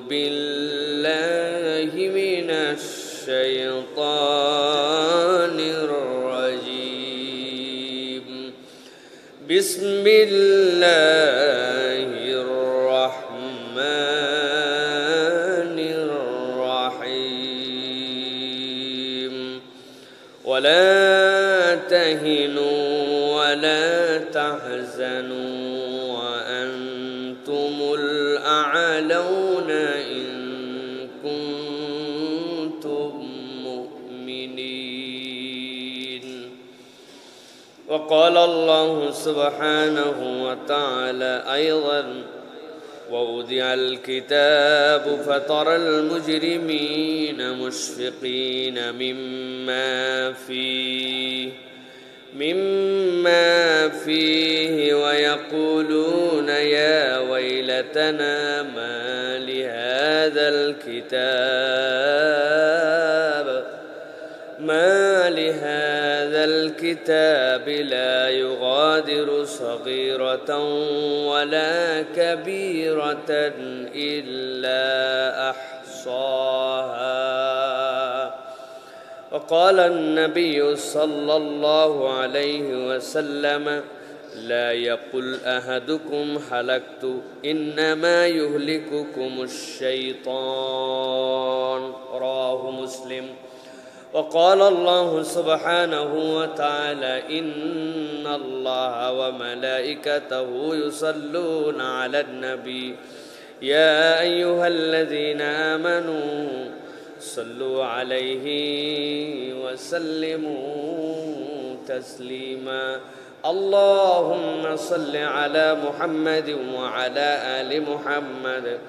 بالله من الشيطان الرجيم بسم الله الرحمن الرحيم ولا تهنوا ولا تحزنوا وأنتم الأعلون إن كنتم مؤمنين وقال الله سبحانه وتعالى أيضا ووضع الكتاب فترى المجرمين مشفقين مما فيه ويقولون يا ويلتنا ما لهذا الكتاب لا يغادر صغيرة ولا كبيرة إلا أحصاها وقال النبي صلى الله عليه وسلم لا يقل أحدكم هلكت إنما يهلككم الشيطان رواه مسلم وقال الله سبحانه وتعالى إن الله وملائكته يصلون على النبي يا أيها الذين آمنوا صلوا عليه وسلموا تسليما اللهم صل على محمد وعلى آل محمد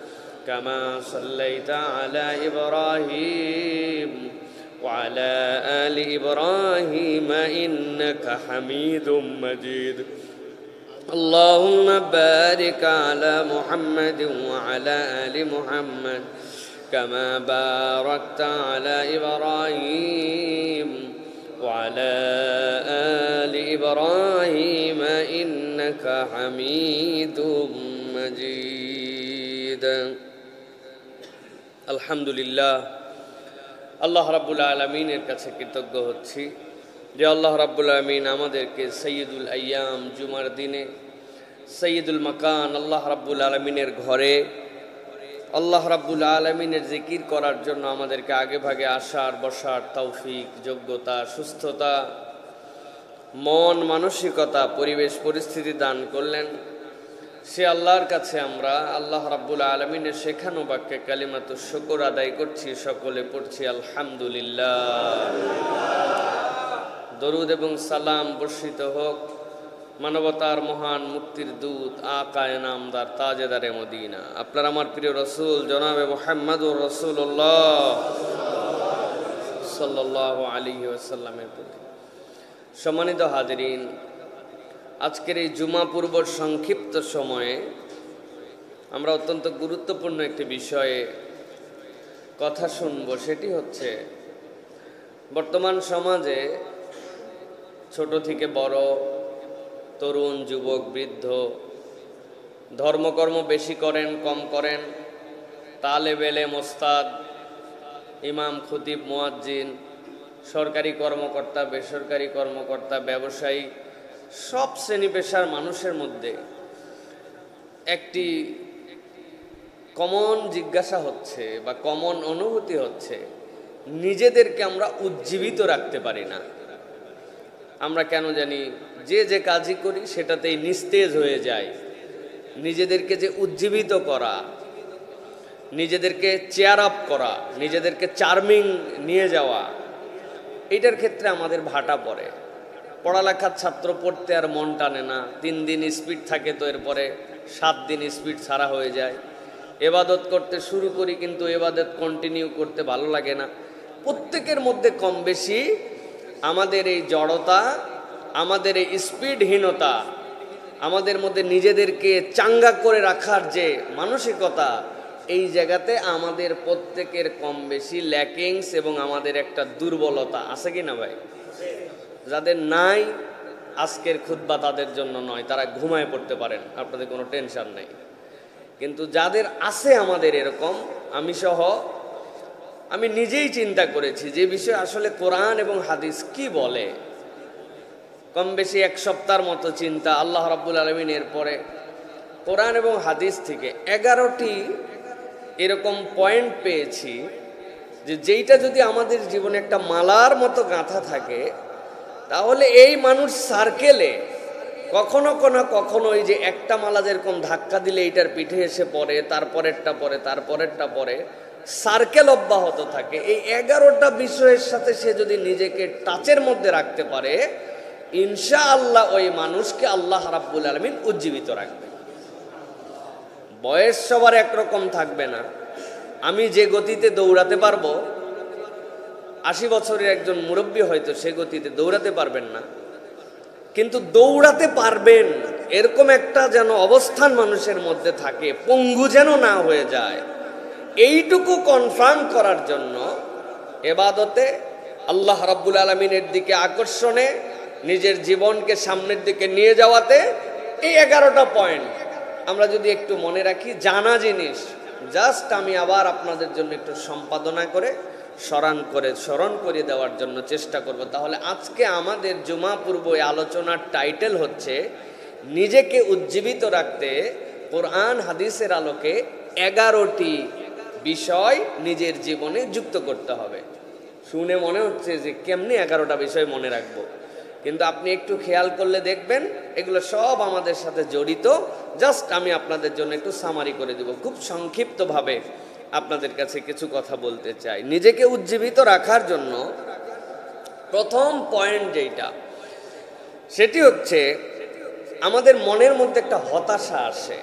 كما صليت على إبراهيم وعلى آل إبراهيم إنك حميد مجيد اللهم بارك على محمد وعلى آل محمد كما باركت على إبراهيم وعلى آل إبراهيم إنك حميد مجيد الحمد لله আল্লাহ রাব্বুল আলামিনের কাছে কৃতজ্ঞ হচ্ছি যে আল্লাহ রাব্বুল আলামিন আমাদেরকে সাইয়্যিদুল আইয়াম জুমার দিনে সাইয়্যিদুল মাকান আল্লাহ রাব্বুল আলামিনের ঘরে আল্লাহ রাব্বুল আলামিনের জিকির করার জন্য আমাদেরকে আগে ভাগে আসার বসার তৌফিক যোগ্যতা সুস্থতা মন মানসিকতা পরিবেশ পরিস্থিতি দান করলেন সে আল্লাহর কাছে আমরা আল্লাহ রাব্বুল আলামিনের শেখানো বাক্যে কালিমাতুশ শুকর আদায় করছি সকলে পড়ছি আলহামদুলিল্লাহ দরুদ এবং সালাম বর্ষিত হোক মানবতার মহান মুক্তির দূত আকায়ে নামদার তাজেদারে মদিনা আপনার আমার প্রিয় রাসূল জনাবে মুহাম্মদুর রাসূলুল্লাহ সাল্লাল্লাহু আলাইহি ওয়াসাল্লামের প্রতি সম্মানিত হাজিরিন আজকের এই জুমা পূর্ব সংক্ষিপ্ত সময়ে আমরা অত্যন্ত গুরুত্বপূর্ণ একটি বিষয়ে কথা শুনব সেটি হচ্ছে বর্তমান সমাজে ছোট থেকে বড় তরুণ যুবক বৃদ্ধ ধর্মকর্ম বেশি করেন কম করেন তালেব এলেম ওস্তাদ ইমাম খতিব মুয়াজ্জিন সরকারি কর্মকর্তা বেসরকারি কর্মকর্তা ব্যবসায়ী সব শ্রেণী পেশার মানুষের মধ্যে একটি কমন জিজ্ঞাসা হচ্ছে বা কমন অনুভূতি হচ্ছে নিজেদেরকে আমরা উজ্জীবিত রাখতে পারি না আমরা কেন জানি যে কাজই করি সেটাতেই নিস্তেজ হয়ে যায় নিজেদেরকে যে উজ্জীবিত করা নিজেদেরকে চেয়ার আপ করা নিজেদেরকে চার্মিং নিয়ে যাওয়া এটার ক্ষেত্রে আমাদের ভাটা পড়ে পড়ালেখার ছাত্র পড়তে আর মন টানে না 3 দিন স্পিড থাকে তো এরপরে 7 দিন স্পিড ছাড়া হয়ে যায় ইবাদত করতে শুরু করি কিন্তু ইবাদত কন্টিনিউ করতে ভালো লাগে না প্রত্যেকের মধ্যে কম বেশি আমাদের এই জড়তা আমাদের এই স্পিডহীনতা আমাদের মধ্যে নিজেদেরকে চাঙ্গা করে রাখার যে মানসিকতা এই জায়গাতে আমাদের প্রত্যেকের কম বেশি ল্যাকিংস এবং আমাদের একটা দুর্বলতা আছে কি না ভাই যাদের নাই আজকের খুতবা তাদের জন্য নয় তারা ঘুমায় পড়তে পারেন আপনাদের কোনো টেনশন নাই কিন্তু যাদের আছে আমাদের এরকম আমি সহ আমি নিজেই চিন্তা করেছি যে বিষয়ে আসলে কোরআন এবং হাদিস কি বলে। কম বেশি এক সপ্তাহের মতো চিন্তা, আল্লাহ রাব্বুল আলামিন এর পরে কোরআন এবং হাদিস থেকে 11টি এরকম পয়েন্ট পেয়েছি যে যেইটা যদি আমাদের জীবনে একটা মালার মতো গাঁথা থাকে, তাহলে এই মানুষ সার্কেলে কখনো কখনো ওই যে একটা মালা যেরকম ধাক্কা দিলে এইটার পিঠে এসে পড়ে, তারপরেরটা পরে, তারপরেরটা পরে, সার্কেল অব্যাহত থাকে। এই 11টা বিষয়ের সাথে সে যদি নিজেকে টাচের মধ্যে রাখতে পারে, ইনশাআল্লাহ ওই মানুষকে আল্লাহ রাব্বুল আলামিন উজ্জীবিত রাখবে। বয়স সবার একরকম থাকবে না। আমি যে গতিতে দৌড়াতে পারবো, 80 বছরের একজন মুরব্বী হয়তো সে গতিতে দৌড়াতে পারবেন না, কিন্তু দৌড়াতে পারবেন এরকম একটা যেন অবস্থান মানুষের মধ্যে থাকে, পঙ্গু যেন না হয়ে যায়। এইটুকু কনফার্ম করার জন্য ইবাদতে, আল্লাহ রাব্বুল আলামিনের দিকে আকর্ষণে, নিজের জীবনকে সামনের দিকে নিয়ে যাওয়াতে এই 11টা পয়েন্ট আমরা যদি একটু মনে রাখি, জানা জিনিস, জাস্ট আমি আবার আপনাদের জন্য একটু সম্পাদনা করে স্মরণ করে দেওয়ার জন্য চেষ্টা করব। তাহলে আজকে আমাদের জুমা পূর্ব আলোচনার টাইটেল হচ্ছে নিজেকে উজ্জীবিত রাখতে কোরআন হাদিসের আলোকে 11টি বিষয় নিজের জীবনে যুক্ত করতে হবে। শুনে মনে হচ্ছে যে কেমনি 11টা বিষয় মনে রাখবো, কিন্তু আপনি একটু খেয়াল করলে দেখবেন এগুলো সব আমাদের সাথে জড়িত। জাস্ট আমি আপনাদের জন্য একটু সামারি করে দেব, খুব সংক্ষিপ্তভাবে আপনাদের কাছে কিছু কথা বলতে চাই। নিজেকে উজ্জীবিত রাখার জন্য প্রথম পয়েন্ট যেটা, সেটি হচ্ছে আমাদের মনের মধ্যে একটা হতাশা আসে,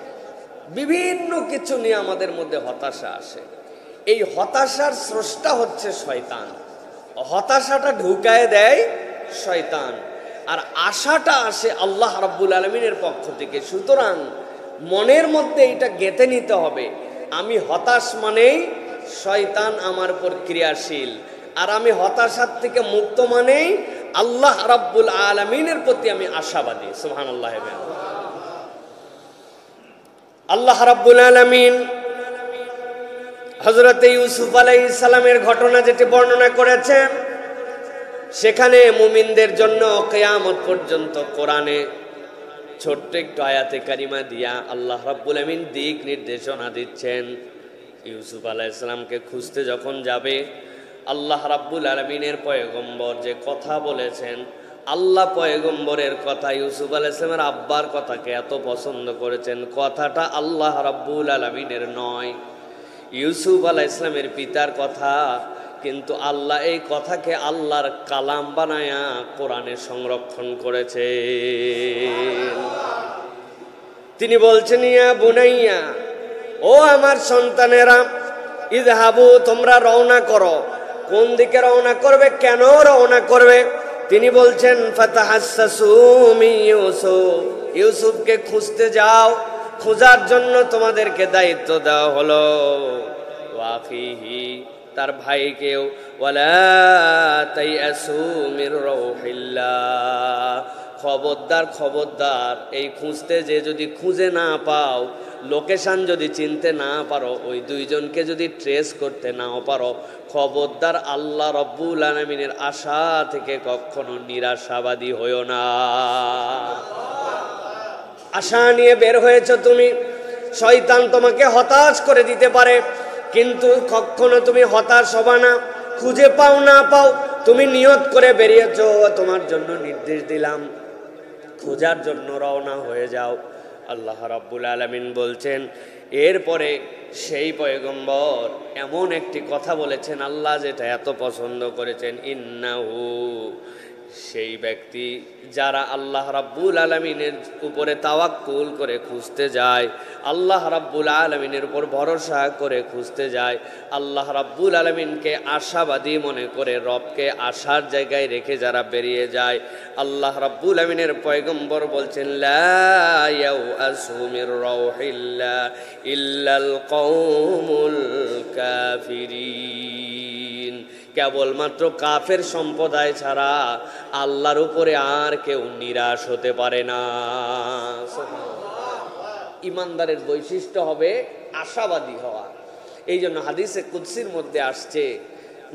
বিভিন্ন কিছু নিয়ে আমাদের মধ্যে হতাশা আসে। এই হতাশার স্রষ্টা হচ্ছে শয়তান। হতাশাটা ঢুকায় দেয় শয়তান, আর আশাটা আসে আল্লাহ রাব্বুল আলামিনের পক্ষ থেকে। সুতরাং মনের মধ্যে এটা গেঁথে নিতে হবে, আমি হতাশ মানেই শয়তান আমার উপর ক্রিয়াশীল, আর আমি হতাশার থেকে মুক্ত মানেই আল্লাহ রাব্বুল আলামিনের প্রতি আমি আশাবাদী। সুবহানাল্লাহ। আল্লাহ রাব্বুল আলামিন হযরত ইউসুফ আলাইহিস সালামের ঘটনা যেটি বর্ণনা করেছেন, সেখানে মুমিনদের জন্য কিয়ামত পর্যন্ত কোরআনে ছোট্ট একটু আয়াতে কারিমা দিয়া আল্লাহ রাব্বুল আলামিন দিক নির্দেশনা দিচ্ছেন। ইউসুফ আলাইহিস সালামকে খুঁজতে যখন যাবে, আল্লাহ রাব্বুল আলামিনের পয়গম্বর যে কথা বলেছেন, আল্লাহ পয়গম্বরের কথা, ইউসুফ আলাইহিস সালামের আব্বার কথাকে এত পছন্দ করেছেন, কথাটা আল্লাহ রাব্বুল আলামিনের নয়, ইউসুফ আলাইহিস সালামের পিতার কথা। কিন্তু আল্লাহ এই কথাকে আল্লাহর কালাম বানায়া কোরআনে সংরক্ষণ করেছে। তিনি বলছেন, ইয়া বুনাইয়া, ও আমার সন্তানেরা, ইযহাবু, তোমরা রওনা করো। কোন দিকে রওনা করবে, কেন রওনা করবে? তিনি বলছেন, ফাতাহাসসু মিন ইউসুফ, ইউসুফকে খুঁজতে যাও। খোঁজার জন্য তোমাদেরকে দায়িত্ব দেওয়া হলো। ওয়াফিহি, তার ভাইকেও, ওয়ালা তাইয়াসু মির রাউহিল্লাহ, খবরদার এই খুঁজতে যে যদি খুঁজে না পাও, লোকেশন যদি চিনতে না পারো, ওই দুইজনকে যদি ট্রেস করতে নাও পারো, খবরদার আল্লাহ রাব্বুল আলামিনের আশা থেকে কখনো নিরাশাবাদী হইও না। আশা নিয়ে বের হয়েছ তুমি, শয়তান তোমাকে হতাশ করে দিতে পারে, কিন্তু কখনো তুমি হতাশ হবা না। খুঁজে পাও না পাও, তুমি নিয়ত করে বেরিয়েছ, তোমার জন্য নির্দেশ দিলাম, খোঁজার জন্য রওনা হয়ে যাও। আল্লাহ রাব্বুল আলামিন বলছেন, এরপরে সেই পয়গম্বর এমন একটি কথা বলেছেন, আল্লাহ যেটা এত পছন্দ করেছেন, ইন্নাহু, সেই ব্যক্তি যারা আল্লাহ রাব্বুল আলামিনের উপরে তাওয়াক্কুল করে খুঁজতে যায়, আল্লাহ রাব্বুল আলামিনের উপর ভরসা করে খুঁজতে যায়, আল্লাহ রাব্বুল আলামিনকে আশাবাদী মনে করে রবকে আশার জায়গায় রেখে যারা বেরিয়ে যায়, আল্লাহ রাব্বুল আলামিনের পয়গম্বর বলছেন, লা ইয়াউআসু মির রাউহিল্লাহ ইল্লাল কওমুল কাফিরিন, কেবলমাত্র কাফের সম্প্রদায় ছাড়া আল্লাহর উপরে আর কেউ নিরাশ হতে পারে না। ইমানদারের বৈশিষ্ট্য হবে আশাবাদী হওয়া। এই জন্য হাদিসে কুদসির মধ্যে আসছে,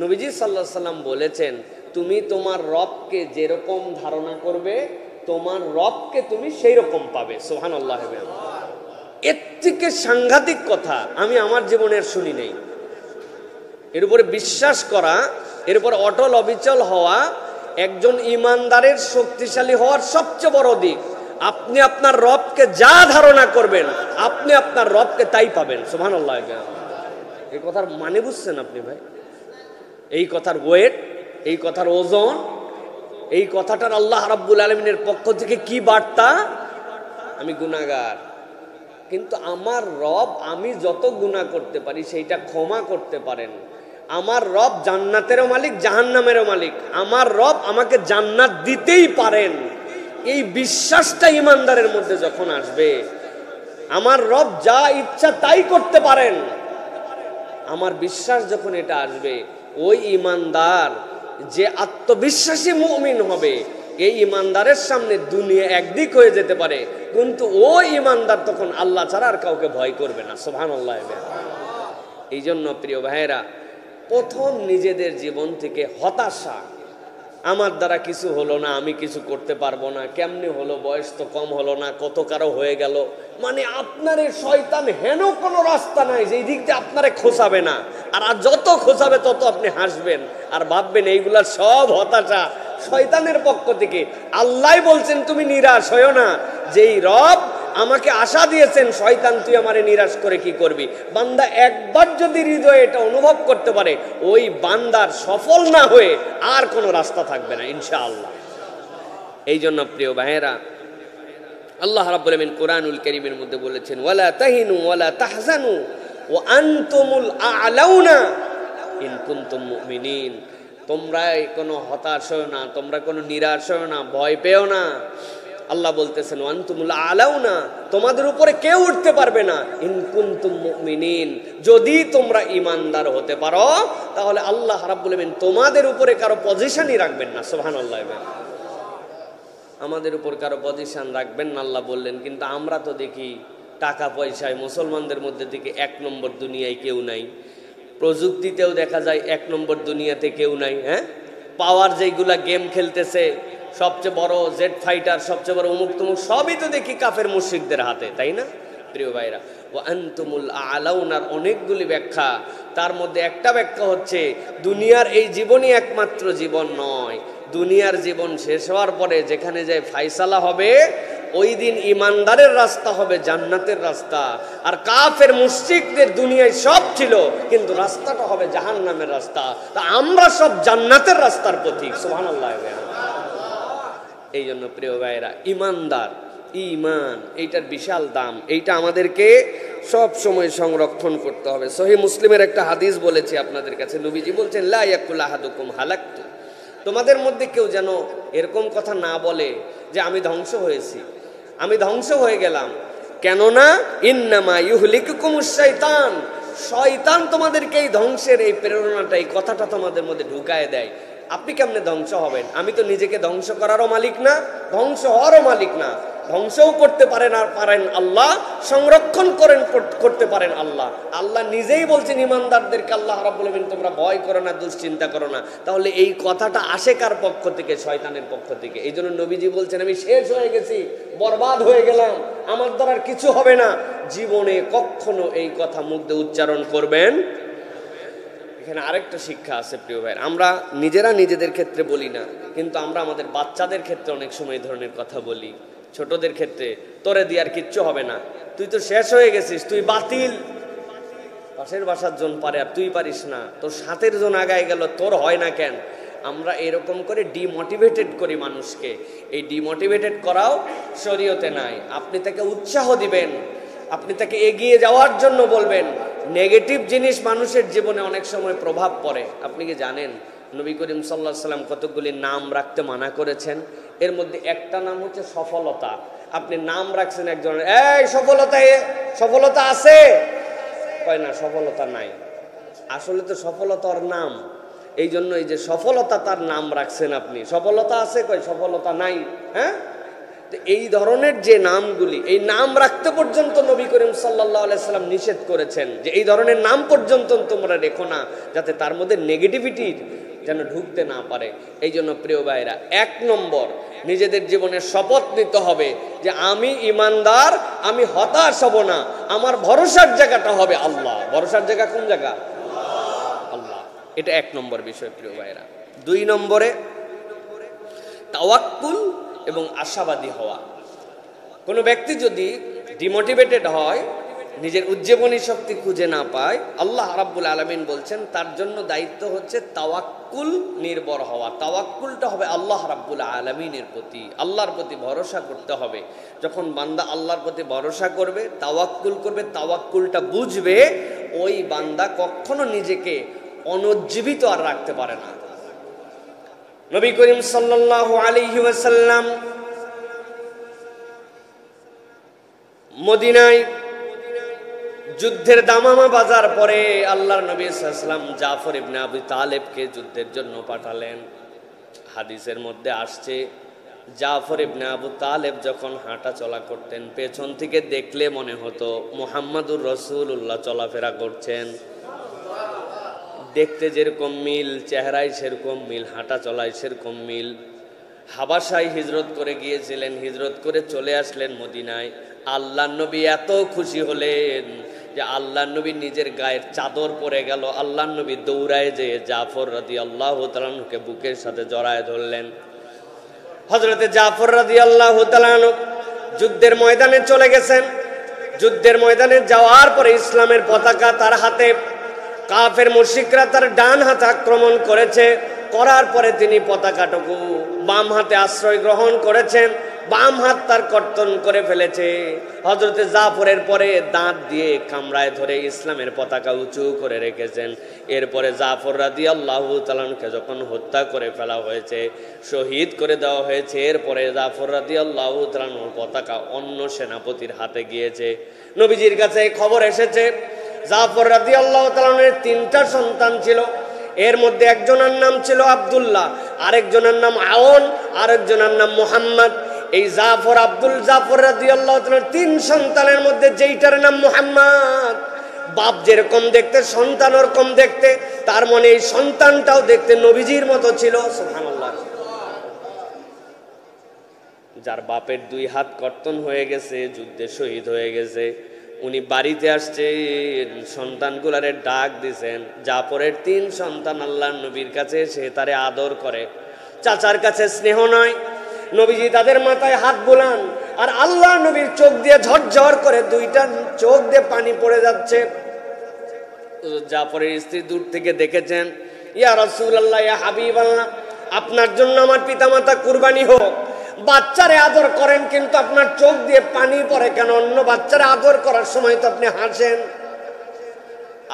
নবীজি সাল্লাল্লাহু আলাইহি সাল্লাম বলেছেন, তুমি তোমার রবকে যেরকম ধারণা করবে তোমার রবকে তুমি সেই রকম পাবে। সুবহানাল্লাহ। এর থেকে সাংঘাতিক কথা আমি আমার জীবনের শুনি নেই। এর উপরে বিশ্বাস করা, এর উপর অটল অবিচল হওয়া একজন ইমানদারের শক্তিশালী হওয়ার সবচেয়ে বড় দিক। আপনি আপনার রবকে যা ধারণা করবেন আপনি আপনার রবকে তাই পাবেন। সুবহানাল্লাহ। এই কথার মানে বুঝছেন আপনি ভাই? এই কথার ওয়েট, এই কথার ওজন, এই কথাটার আল্লাহ রাব্বুল আলামিনের পক্ষ থেকে কি বার্তা? আমি গুনাহগার, কিন্তু আমার রব আমি যত গুনাহ করতে পারি সেইটা ক্ষমা করতে পারেন। আমার রব জান্নাতেরও মালিক জাহান্নামেরও মালিক, আমার রব আমাকে জান্নাত দিতেই পারেন। এই বিশ্বাসটা ইমানদারের মধ্যে যখন আসবে, আমার রব যা ইচ্ছা তাই করতে পারেন, আমার বিশ্বাস যখন এটা আসবে, ওই ইমানদার যে আত্মবিশ্বাসী মুমিন হবে, এই ইমানদারের সামনে দুনিয়া একদিক হয়ে যেতে পারে, কিন্তু ওই ইমানদার তখন আল্লাহ ছাড়া আর কাউকে ভয় করবে না। সুবহানাল্লাহ। এই জন্য প্রিয় ভাইয়েরা, প্রথম নিজেদের জীবন থেকে হতাশা, আমার দ্বারা কিছু হলো না, আমি কিছু করতে পারবো না, কেমনে হলো, বয়স তো কম হলো না, কত কারো হয়ে গেল, মানে আপনারে শয়তান হেন কোনো রাস্তা নাই যে এই দিক দিয়ে আপনারে খোঁচাবে না। আর যত খোঁচাবে তত আপনি হাসবেন আর ভাববেন এইগুলা সব হতাশা শয়তানের পক্ষ থেকে। আল্লাহ বলছেন তুমি নিরাশ হয়ো না, যেই রব আমাকে আশা দিয়েছেন, শয়তান তুই আমারে নিরাশ করে কি করবি। বান্দা একবার যদি হৃদয়ে এটা অনুভব করতে পারে, ওই বান্দার সফল না হয়ে আর কোনো রাস্তা থাকবে না ইনশাআল্লাহ। এই জন্য প্রিয় ভাইয়েরা, আল্লাহ রাব্বুল আলামিন কোরআনুল কারীমের মধ্যে বলেছেন, ওয়ালা তাহিনু ওয়ালা তাহজানু ওয়া আনতুমুল আ'লাউনা ইন কুনতুম মুমিনিন। তোমরা কোনো হতাশ হও না, তোমরা কোনো নিরাশ হও না, ভয় পেও না। আল্লাহ বলতেছেন ওয়ান্তুমুল আ'লাউনা, তোমাদের উপরে কেউ উঠতে পারবে না, ইন কুনতুম মুমিনিন, যদি তোমরা ঈমানদার হতে পারো, তাহলে আল্লাহ রাব্বুল আলামিন তোমাদের উপরে কারো পজিশনই রাখবেন না। সুবহানাল্লাহ। আমাদের উপর কারো পজিশন রাখবেন না আল্লাহ বললেন, কিন্তু আমরা তো দেখি টাকা পয়সায় মুসলমানদের মধ্যে থেকে এক নম্বর দুনিয়ায় কেউ নাই, প্রযুক্তিতেও দেখা যায় এক নম্বর দুনিয়াতে কেউ নাই। হ্যাঁ, পাওয়ার যেগুলা গেম খেলতেছে, সবচেয়ে বড় জেড ফাইটার, সবচেয়ে বড় অমুক তমুক, সবই তো দেখি কাফের মুশরিকদের হাতে, তাই না প্রিয় ভাইরা? ওয়া আনতুমুল আ'লাউনার অনেকগুলি ব্যাখ্যা, তার মধ্যে একটা ব্যাখ্যা হচ্ছে দুনিয়ার এই জীবনই একমাত্র জীবন নয়, দুনিয়ার জীবন শেষ হওয়ার পরে যেখানে যায় ফায়সালা হবে, ওই দিন ইমানদারের রাস্তা হবে জান্নাতের রাস্তা, আর কাফের মুশরিকদের দুনিয়ায় সব ছিল কিন্তু রাস্তাটা হবে জাহান্নামের রাস্তা। তা আমরা সব জান্নাতের রাস্তার পথিক। সুবহানাল্লাহ। এই জন্য প্রিয় ভাইরা, ইমানদার, ঈমান এইটার বিশাল দাম, এইটা আমাদেরকে সব সময় সংরক্ষণ করতে হবে। সহিহ মুসলিমের একটা হাদিস বলেছি আপনাদের কাছে, নবীজি বলছেন, লা ইয়াকুল আহাদুকুম হালাকতু, তোমাদের মধ্যে কেউ যেন এরকম কথা না বলে যে আমি ধ্বংস হয়েছি, আমি ধ্বংস হয়ে গেলাম। কেননা ইন্নামা ইউহলিকুকুমুশ শাইতান, শয়তান তোমাদেরকে এই ধ্বংসের এই প্রেরণাটা, এই কথাটা তোমাদের মধ্যে ঢুকায় দেয়। আপনি কেমনে ধ্বংস হবেন? আমি তো নিজেকে ধ্বংস করারও মালিক না, ধ্বংস হওয়ারও মালিক না। ধ্বংসও করতে পারেন আর পারেন আল্লাহ, সংরক্ষণ করতে পারেন আল্লাহ। আল্লাহ নিজেই বলছেন ইমানদারদেরকে, আল্লাহ রাব্বুল আলামিন তোমরা ভয় করো না, দুশ্চিন্তা করো না। তাহলে এই কথাটা আসে কার পক্ষ থেকে? শয়তানের পক্ষ থেকে। এই জন্য নবীজি বলছেন, আমি শেষ হয়ে গেছি, বরবাদ হয়ে গেলাম, আমার দ্বারা আর কিছু হবে না। জীবনে কখনো এই কথা মুখ দিয়ে উচ্চারণ করবেন। এখানে আরেকটা শিক্ষা আছে প্রিয় ভাই, আমরা নিজেরা নিজেদের ক্ষেত্রে বলি না, কিন্তু আমরা আমাদের বাচ্চাদের ক্ষেত্রে অনেক সময় এই ধরনের কথা বলি। ছোটদের ক্ষেত্রে, তোরে দিয়ে আর কিচ্ছু হবে না, তুই তো শেষ হয়ে গেছিস, তুই বাতিল। পাশের বাসার জন পারে আর তুই পারিস না, তোর সাথের জন আগায় গেল, তোর হয় না কেন? আমরা এরকম করে ডিমোটিভেটেড করি মানুষকে। এই ডিমোটিভেটেড করাও শরীয়তে নাই। আপনি তাকে উৎসাহ দিবেন, আপনি তাকে এগিয়ে যাওয়ার জন্য বলবেন। নেগেটিভ জিনিস মানুষের জীবনে অনেক সময় প্রভাব পড়ে। আপনি কি জানেন নবী করিম সাল্লাল্লাহু আলাইহি সাল্লাম কতগুলি নাম রাখতে মানা করেছেন? এর মধ্যে একটা নাম হচ্ছে সফলতা। আপনি নাম রাখছেন একজনের, এই সফলতা, সফলতা আছে, কয় না সফলতা নাই। আসলে তো সফলতার নাম, এই জন্য এই যে সফলতা তার নাম রাখছেন আপনি। সফলতা আছে, কয় সফলতা নাই। হ্যাঁ, তো এই ধরনের যে নামগুলি, এই নাম রাখতে পর্যন্ত নবী করিম সাল্লাল্লাহু আলাইহি সাল্লাম নিষেধ করেছেন যে এই ধরনের নাম পর্যন্ত তোমরা রেখো না, যাতে তার মধ্যে নেগেটিভিটি যেন ঢুকতে না পারে। এই জন্য প্রিয় ভাইরা, 1 নম্বর নিজেদের জীবনে শপথ নিতে হবে যে আমি ইমানদার, আমি হতাশ হব না, আমার ভরসার জায়গাটা হবে আল্লাহ। ভরসার জায়গা কোন জায়গা? আল্লাহ। এটা 1 নম্বর বিষয় প্রিয় ভাইরা। 2 নম্বরে তাওয়াক্কুল এবং আশাবাদী হওয়া। কোনো ব্যক্তি যদি ডিমোটিভেটেড হয়, নিজের উজ্জীবনী শক্তি খুঁজে না পায়, আল্লাহ রাব্বুল আলামিন বলছেন তার জন্য দায়িত্ব হচ্ছে তাওয়াক্কুল নির্ভর হওয়া। তাওয়াক্কুলটা হবে আল্লাহ রাব্বুল আলামিনের প্রতি, আল্লাহর প্রতি ভরসা করতে হবে। যখন বান্দা আল্লাহর প্রতি ভরসা করবে, তাওয়াক্কুল করবে, তাওয়াক্কুলটা বুঝবে, ওই বান্দা কখনো নিজেকে অনুজ্জীবিত আর রাখতে পারে না। নবী করিম সাল্লাল্লাহু আলাইহি ওয়াসাল্লাম মদিনায় যুদ্ধের দামামা বাজার পরে আল্লাহর নবী সাল্লাল্লাহু আলাইহি ওয়াসাল্লাম জাফর ইবনে আবি তালেবকে যুদ্ধের জন্য পাঠালেন। হাদিসের মধ্যে আসছে, জাফর ইবনে আবু তালেব যখন হাঁটা চলা করতেন, পেছন থেকে দেখলে মনে হতো মুহাম্মাদুর রাসূলুল্লাহ চলাফেরা করছেন। দেখতে যেরকম মিল, চেহারায় সেরকম মিল, হাঁটা চলায় সেরকম মিল। হাবাসায় হিজরত করে গিয়েছিলেন, হিজরত করে চলে আসলেন মদিনায়। আল্লাহর নবী এত খুশি হলেন যে আল্লাহর নবী নিজের গায়ের চাদর পরে গেল। আল্লাহর নবী দৌড়ায় যেয়ে জাফর রাদিয়াল্লাহু তাআলা আনহুকে বুকের সাথে জড়ায় ধরলেন। হযরতে জাফর রাদিয়াল্লাহু তাআলা আনহু যুদ্ধের ময়দানে চলে গেছেন। যুদ্ধের ময়দানে যাওয়ার পরে ইসলামের পতাকা তার হাতে, কাফের মুশরিকরা তার ডান হাতে আক্রমণ করেছে। করার পরে তিনি পতাকাটুকু বাম হাতে আশ্রয় গ্রহণ করেছেন, বাম হাত তার কর্তন করে ফেলেছে। হযরতে জাফরের পরে দাঁত দিয়ে কামড়ায় ধরে ইসলামের পতাকা উঁচু করে রেখেছেন। এরপরে জাফর রাদিয়াল্লাহু তাআলা আনহুকে যখন হত্যা করে ফেলা হয়েছে, শহীদ করে দেওয়া হয়েছে, এরপরে জাফর রাদিয়াল্লাহু তাআলা আনহুর পতাকা অন্য সেনাপতির হাতে গিয়েছে। নবীজির কাছে এই খবর এসেছে, জাফর রাদিয়াল্লাহু তাআলা আনহুর 3টা সন্তান ছিল। এর মধ্যে একজনের নাম ছিল আব্দুল্লাহ, আরেকজনের নাম আওন, আরেকজনের নাম মুহাম্মদ। এই জাফর রাদিয়াল্লাহু তাআলার 3 সন্তানের মধ্যে যেইটার নাম মুহাম্মদ, বাপ যেরকম দেখতে সন্তান ওরকম দেখতে, তার মানে এই সন্তানটাও দেখতে নবীজির মতো ছিল। সুবহানাল্লাহ। যার বাপের 2 হাত কর্তন হয়ে গেছে, যুদ্ধে শহীদ হয়ে গেছে, উনি বাড়িতে আসছেন, সন্তানগুলারে ডাক দিছেন। জাফরের 3 সন্তান আল্লাহর নবীর কাছে এসে তারে আদর করে। চাচার কাছে স্নেহ নয়, নবীজি তাদের মাথায় হাত বুলান, আর আল্লাহ নবীর চোখ দিয়ে ঝরঝর করে 2টা চোখ দিয়ে পানি পড়ে যাচ্ছে। জাফরের স্ত্রী দূর থেকে দেখেছেন, ইয়া রাসূলুল্লাহ, ইয়া হাবিবাল্লাহ, আপনার জন্য আমার পিতামাতা কুরবানি হোক। বাচ্চারে আদর করেন কিন্তু আপনার চোখ দিয়ে পানি পড়ে কেন? অন্য বাচ্চারে আদর করার সময় তো আপনি হাসেন।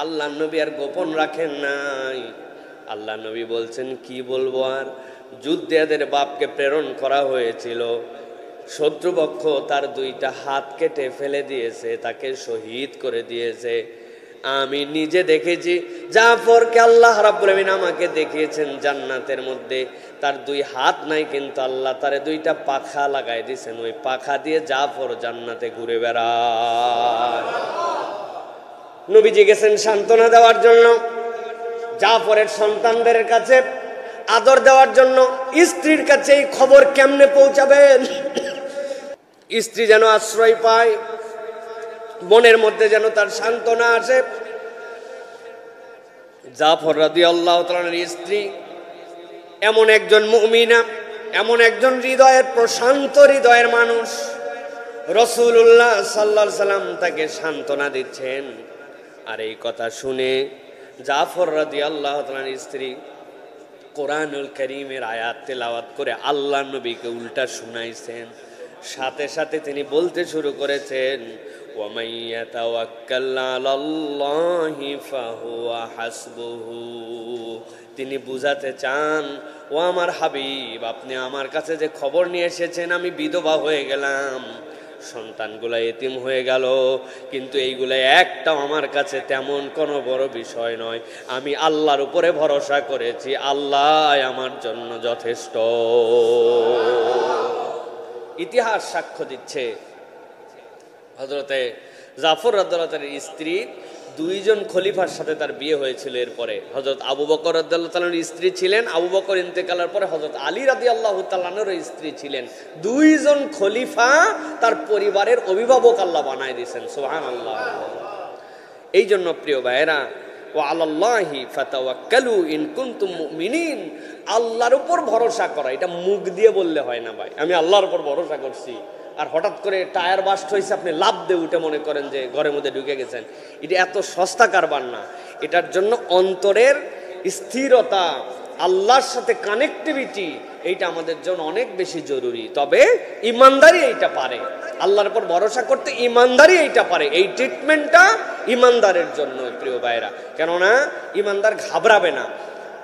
আল্লাহ নবী আর গোপন রাখেন নাই। আল্লাহ নবী বলছেন, কি বলবো আর, যুদ্ধে এদের বাপকে প্রেরণ করা হয়েছিল, শত্রুপক্ষ তার 2টা হাত কেটে ফেলে দিয়েছে, তাকে শহীদ করে দিয়েছে। আমি নিজে দেখেছি জাফরকে, আল্লাহ রাব্বুল আলামিন আমাকে দেখিয়েছেন জান্নাতের মধ্যে তার 2 হাত নাই, কিন্তু আল্লাহ তারে 2টা পাখা লাগাই দিয়েছেন। ওই পাখা দিয়ে জাফর জান্নাতে ঘুরে বেড়ায়। নবীজি গেছেন সান্ত্বনা দেওয়ার জন্য, জাফরের সন্তানদের কাছে আদর দেওয়ার জন্য। স্ত্রীর কাছে এই খবর কেমনে পৌঁছাবেন? স্ত্রী যেন আশ্রয় পায়, মনের মধ্যে যেন তার সান্ত্বনা আসে। জাফর রাদিয়াল্লাহু তাআলার স্ত্রী এমন একজন মুমিনা, এমন একজন হৃদয়ের প্রশান্ত হৃদয়ের মানুষ। রাসূলুল্লাহ সাল্লাল্লাহু আলাইহি সাল্লাম তাকে সান্ত্বনা দিচ্ছেন। আর এই কথা শুনে জাফর রাদিয়াল্লাহু তাআলার স্ত্রী কোরআনুল কারীমের আয়াত তেলাওয়াত করে আল্লাহ নবীকে উল্টা শুনাইছেন। সাথে সাথে তিনি বলতে শুরু করেছেন, ওয়া মান ইয়াতাওয়াক্কাল আলাল্লাহি ফাহুয়া হাসবুহু। তিনি বুঝাতে চান, ও আমার হাবিব, আপনি আমার কাছে যে খবর নিয়ে এসেছেন আমি বিধবা হয়ে গেলাম, সন্তানগুলা এতিম হয়ে গেল, কিন্তু এইগুলা একটাও আমার কাছে তেমন কোনো বড় বিষয় নয়। আমি আল্লাহর উপরে ভরসা করেছি, আল্লাহ আমার জন্য যথেষ্ট। ইতিহাস সাক্ষ্য দিচ্ছে হযরতে জাফর রাদিয়াল্লাহু তাআলার স্ত্রী দুইজন খলিফার সাথে তার বিয়ে হয়েছিল। এরপরে হযরত আবু বকর রাদিয়াল্লাহু তাআলার স্ত্রী ছিলেন, আবু বকর ইন্তেকালের পরে হযরত আলী রাদিয়াল্লাহু তাআলার স্ত্রী ছিলেন। দুইজন খলিফা তার পরিবারের অভিভাবক আল্লাহ বানায় দিয়েছেন, সুবহানাল্লাহ। এই জন্য প্রিয় ভাইয়েরা, ওয়া আলাল্লাহি ফাতাওয়াক্কালু ইন কুনতুম মুমিনিন, আল্লাহর উপর ভরসা করা, এটা মুখ দিয়ে বললে হয় না ভাই, আমি আল্লাহর উপর ভরসা করছি, আর হঠাৎ করে টায়ার বাস্ট হয়েছে আপনি লাফ দিয়ে উঠে মনে করেন যে ঘরের মধ্যে ঢুকে গেছেন, এটা এত সস্তা কারবার না। এটার জন্য অন্তরের স্থিরতা, আল্লাহর সাথে কানেক্টিভিটি, এইটা আমাদের জন্য অনেক বেশি জরুরি। তবে ইমানদারি এইটা পারে, আল্লাহর উপর ভরসা করতে ইমানদারি এইটা পারে। এই ট্রিটমেন্টটা ইমানদারের জন্য প্রিয় ভাইরা, কেননা ইমানদার ঘাবড়াবে না,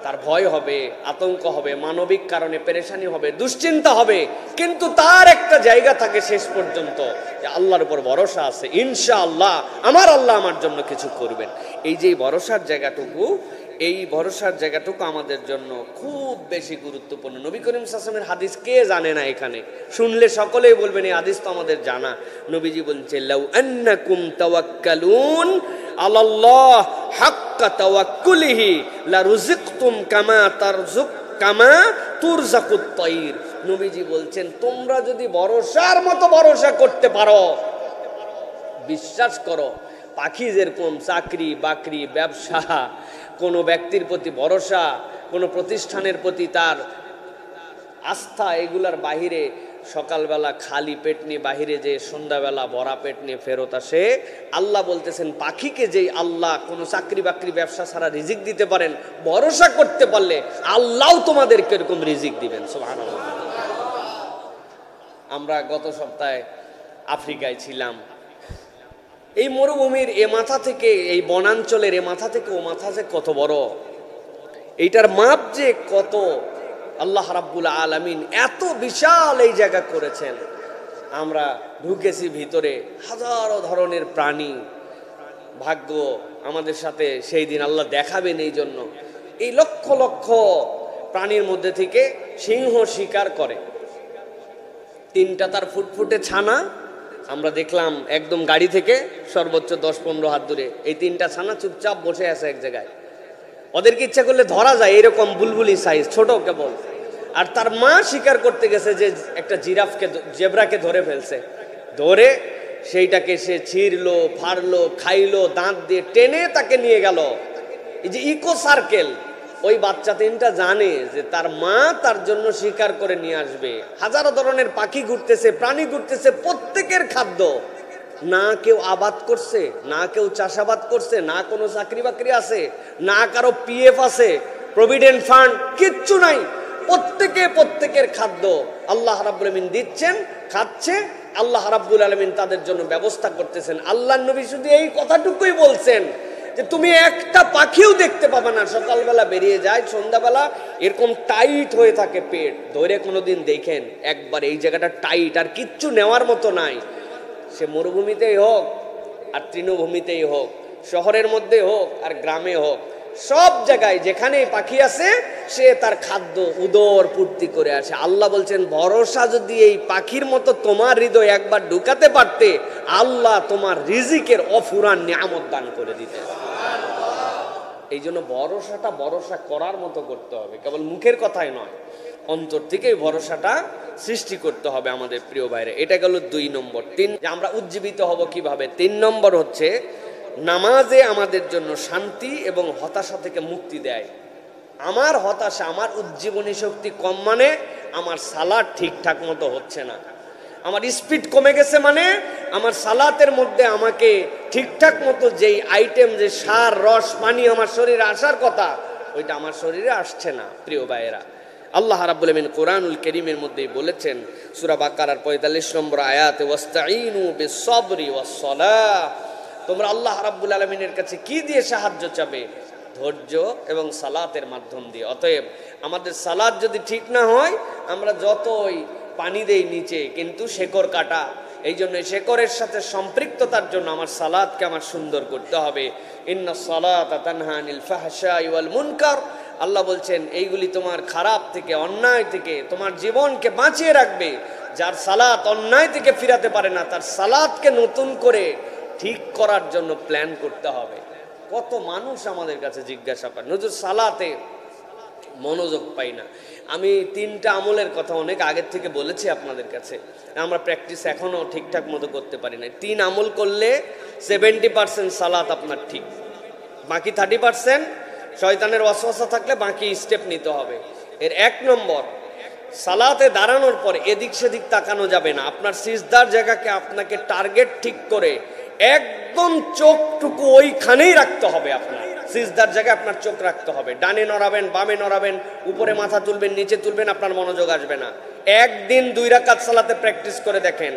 তার ভয় হবে, আতঙ্ক হবে, মানবিক কারণে পেরেশানি হবে, দুশ্চিন্তা হবে, কিন্তু তার একটা জায়গা থাকে শেষ পর্যন্ত যে আল্লাহর উপর ভরসা আছে, ইনশাআল্লাহ আমার আল্লাহ আমার জন্য কিছু করবেন। এই যে ভরসার জায়গাটুকু, এই ভরসার জায়গাটুকু আমাদের জন্য খুব বেশি গুরুত্বপূর্ণ। নবী করিম সাল্লাল্লাহু আলাইহি ওয়াসাল্লামের হাদিস কে জানে না? এখানে শুনলে সকলেই বলবেন এই হাদিস তো আমাদের জানা। নবীজি বলছেন, লাউ আন্নাকুম তাওয়াক্কালুন আলাল্লাহ হাক্কা তাওয়াক্কুলিহি লা রুজিকতুম কামা তুরজাকুত তাইর। নবীজি বলছেন, তোমরা যদি ভরসার মতো ভরসা করতে পারো, বিশ্বাস করো, পাখি যেরকম চাকরি বাকরি ব্যবসা, কোনো ব্যক্তির প্রতি ভরসা, কোনো প্রতিষ্ঠানের প্রতি তার আস্থা, এগুলার বাহিরে সকালবেলা খালি পেট নিয়ে বাহিরে যে সন্ধ্যাবেলা ভরা পেট নিয়ে ফেরত আসে, আল্লাহ বলতেছেন পাখিকে যেই আল্লাহ কোনো চাকরি বাকরি ব্যবসা ছাড়া রিজিক দিতে পারেন, ভরসা করতে পারলে আল্লাহও তোমাদেরকে এরকম রিজিক দিবেন, সুবহানাল্লাহ। আমরা গত সপ্তাহে আফ্রিকায় ছিলাম। এই মরুভূমির এ মাথা থেকে, এই বনাঞ্চলের এ মাথা থেকে ও মাথা যে কত বড়, এইটার মাপ যে কত, আল্লাহ রাব্বুল আলামিন এত বিশাল এই জায়গা করেছেন। আমরা ঢুকেছি ভিতরে, হাজারো ধরনের প্রাণী, ভাগ্য আমাদের সাথে সেই দিন আল্লাহ দেখাবেন। এই জন্য এই লক্ষ লক্ষ প্রাণীর মধ্যে থেকে সিংহ শিকার করে, তিনটা তার ফুটফুটে ছানা আমরা দেখলাম একদম গাড়ি থেকে সর্বোচ্চ 10-15 হাত দূরে। এই তিনটা ছানা চুপচাপ বসে আছে এক জায়গায়, ওদেরকে ইচ্ছা করলে ধরা যায়, এরকম বুলবুলি সাইজ, ছোট কেবল। আর তার মা শিকার করতে গেছে যে একটা জেব্রাকে ধরে ফেলছে, ধরে সেইটাকে সে ছিঁড়লো, ফাড়লো, খাইলো, দাঁত দিয়ে টেনে তাকে নিয়ে গেল। এই যে ইকো সার্কেল, ওই বাচ্চা তিনটা জানে যে তার মা তার জন্য শিকার করে নিয়ে আসবে। হাজারো ধরনের পাখি ঘুরতেছে, প্রাণী ঘুরতেছে, প্রত্যেকের খাদ্য। না কেউ আবাদ করছে, না কেউ চাষাবাদ করছে, না কোনো চাকরি বাকরি আছে, না কারো পিএফ আছে, প্রভিডেন্ট ফান্ড, কিচ্ছু নাই। প্রত্যেকের খাদ্য আল্লাহ রাব্বুল আলামিন দিচ্ছেন, খাচ্ছে, আল্লাহ রাব্বুল আলামিন তাদের জন্য ব্যবস্থা করতেছেন। আল্লাহর নবী শুধু এই কথাটুকুই বলছেন যে তুমি একটা পাখিও দেখতে পাবে না, সকালবেলা বেরিয়ে যায়, সন্ধ্যাবেলা এরকম টাইট হয়ে থাকে পেট, ধরে কোনোদিন দেখেন একবার এই জায়গাটা টাইট, আর কিচ্ছু নেওয়ার মতো নাই। সে মরুভূমিতেই হোক আর তৃণভূমিতেই হোক, শহরের মধ্যে হোক আর গ্রামে হোক, সব জায়গায় যেখানে পাখি আছে সে তার খাদ্য উদর পূর্তি করে আসে। আল্লাহ বলছেন, ভরসা যদি এই পাখির মতো তোমার হৃদয় একবার ঢুকাতে পারতে, আল্লাহ তোমার রিজিকের অফুরান নিয়ামত দান করে দিতে। এই জন্য ভরসাটা ভরসা করার মতো করতে হবে, কেবল মুখের কথাই নয়, অন্তর থেকেই ভরসাটা সৃষ্টি করতে হবে আমাদের প্রিয় ভাইরা। এটা গেল 2 নম্বর। 3, যে আমরা উজ্জীবিত হব কিভাবে। 3 নম্বর হচ্ছে নামাজে আমাদের জন্য শান্তি এবং হতাশা থেকে মুক্তি দেয়। আমার হতাশা, আমার উজ্জীবনী শক্তি কম মানে আমার সালাত ঠিকঠাক মতো হচ্ছে না, আমার স্পিড কমে গেছে মানে আমার সালাতের মধ্যে আমাকে ঠিকঠাক মতো যেই আইটেম, যে সার রস পানি আমার শরীরে আসার কথা, ওইটা আমার শরীরে আসছে না। প্রিয় ভাইয়েরা, আল্লাহ রাব্বুল আলামিন কোরআনুল কারীমের মধ্যেই বলেছেন, সূরা বাকারার 45 নম্বর আয়াতে, ওয়াস্তাঈনু বিস-সাবরি ওয়াস-সালাহ, তোমরা আল্লাহ রাব্বুল আলামিনের কাছে কি দিয়ে সাহায্য চাবে? ধৈর্য এবং সালাতের মাধ্যম দিয়ে। অতএব আমাদের সালাত যদি ঠিক না হয়, আমরা যতই পানি দেই নিচে, কিন্তু শেকড় কাটা। এই জন্য শেকড়ের সাথে সম্পৃক্ততার জন্য আমার সালাতকে আমার সুন্দর করতে হবে। ইন্নাস সালাতা তানহা আনিল ফাহশাই ওয়াল মুনকার, আল্লাহ বলছেন এইগুলি তোমার খারাপ থেকে, অন্যায় থেকে তোমার জীবনকে বাঁচিয়ে রাখবে। যার সালাত অন্যায় থেকে ফিরাতে পারে না, তার সালাতকে নতুন করে ঠিক করার জন্য প্ল্যান করতে হবে। কত মানুষ আমাদের কাছে জিজ্ঞাসা করেন, হুজুর সালাতে মনোযোগ পাই না। আমি 3টা আমলের কথা অনেক আগের থেকে বলেছি আপনাদের কাছে, আমরা প্র্যাকটিস এখনো ঠিকঠাক মতো করতে পারি না। 3 আমল করলে 70% সালাত আপনার ঠিক, বাকি 30% শয়তানের ওয়াসওয়াসা থাকলে বাকি স্টেপ নিতে হবে। এর 1 নম্বর, সালাতে দাঁড়ানোর পর এদিক সেদিক তাকানো যাবে না। আপনার সিজদার জায়গাকে আপনাকে টার্গেট ঠিক করে একদম চোখটুকু ওইখানেই রাখতে হবে। আপনার সিজদার জায়গায় আপনার চোখ রাখতে হবে। ডানে নড়াবেন, বামে নড়াবেন, উপরে মাথা তুলবেন, নিচে তুলবেন, আপনার মনোযোগ আসবে না। একদিন 2 রাকাত সালাতে প্র্যাকটিস করে দেখেন,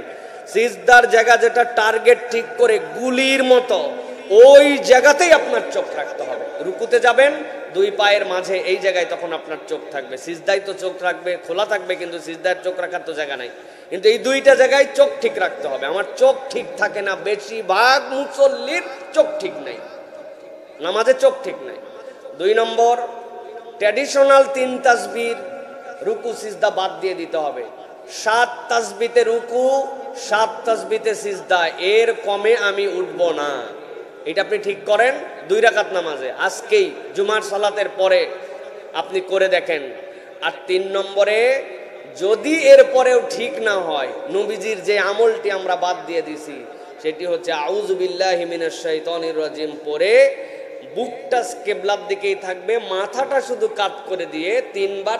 সিজদার জায়গা যেটা টার্গেট ঠিক করে গুলির মতো ওই জায়গাতেই আপনার চোখ রাখতে হবে। রুকুতে যাবেন, 2 পায়ের মাঝে এই জায়গায় তখন আপনার চোখ থাকবে। সিজদায় তো চোখ রাখবে, খোলা থাকবে, কিন্তু সিজদায় চোখ রাখার তো জায়গা নাই। কিন্তু এই 2টা জায়গায় চোখ ঠিক রাখতে হবে। আমার চোখ ঠিক থাকে না, বেশিরভাগ মুসল্লির চোখ ঠিক নাই, নামাজে চোখ ঠিক নাই। 2 নম্বর, ট্র্যাডিশনাল 3 তাসবির রুকু সিজদা বাদ দিয়ে দিতে হবে। 7 তাসবিতে রুকু, 7 তাসবিতে সিজদা, এর কমে আমি উঠব না। এটা আপনি ঠিক করেন 2 রাকাত নামাজে, আজকেই জুমার সালাতের পরে আপনি করে দেখেন। আর 3 নম্বরে, যদি এর পরেও ঠিক না হয়, নবীজির যে আমলটি আমরা বাদ দিয়ে দিছি সেটি হচ্ছে আউযু বিল্লাহি মিনাশ শাইতানির রাজিম পরে বুকটা কিবলার দিকেই থাকবে, মাথাটা শুধু কাত করে দিয়ে 3 বার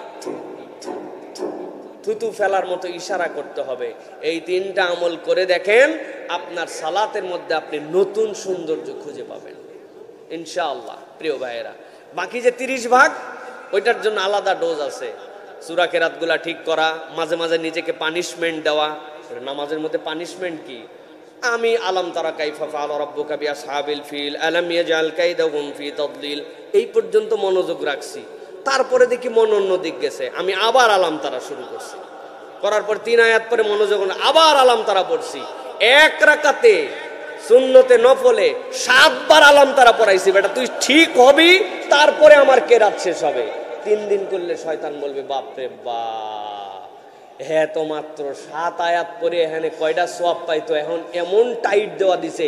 থুতু ফেলার মতো ইশারা করতে হবে। এই 3টা আমল করে দেখেন, আপনার সালাতের মধ্যে আপনি নতুন সৌন্দর্য খুঁজে পাবেন ইনশাআল্লাহ। প্রিয় ভাইয়েরা, বাকি যে 30 ভাগ, ওইটার জন্য আলাদা ডোজ আছে। সূরা কেরাতগুলা ঠিক করা, মাঝে মাঝে নিজেকে পানিশমেন্ট দেওয়া। নামাজের মধ্যে পানিশমেন্ট কি? আমি আলাম তারা কাইফা ফাআল রাব্বুকা বিআসহাবিল ফিল আলাম ইয়াজআল কাইদাহুম ফি তাদলিল এই পর্যন্ত মনোযোগ রাখছি। তারপরে দেখি মন অন্য দিক গেছে, আমি আবার আলাম তারা শুরু করছি। করার পর 3 আয়াত পরে মনোযোগ আবার আলাম তারা পড়ছি। 1 রাকাতে সুন্নতে নফলে 7 বার আলাম তারা পড়াইছি। বেটা তুই ঠিক হবি, তারপরে আমার কেরাত শেষ হবে। 3 দিন করলে শয়তান বলবে বাপরে বাপ, হ্যাঁ তো মাত্র 7 আয়াত পরে এখানে কয়টা সওয়াব পাইতো, এখন এমন টাইট দেওয়া দিছে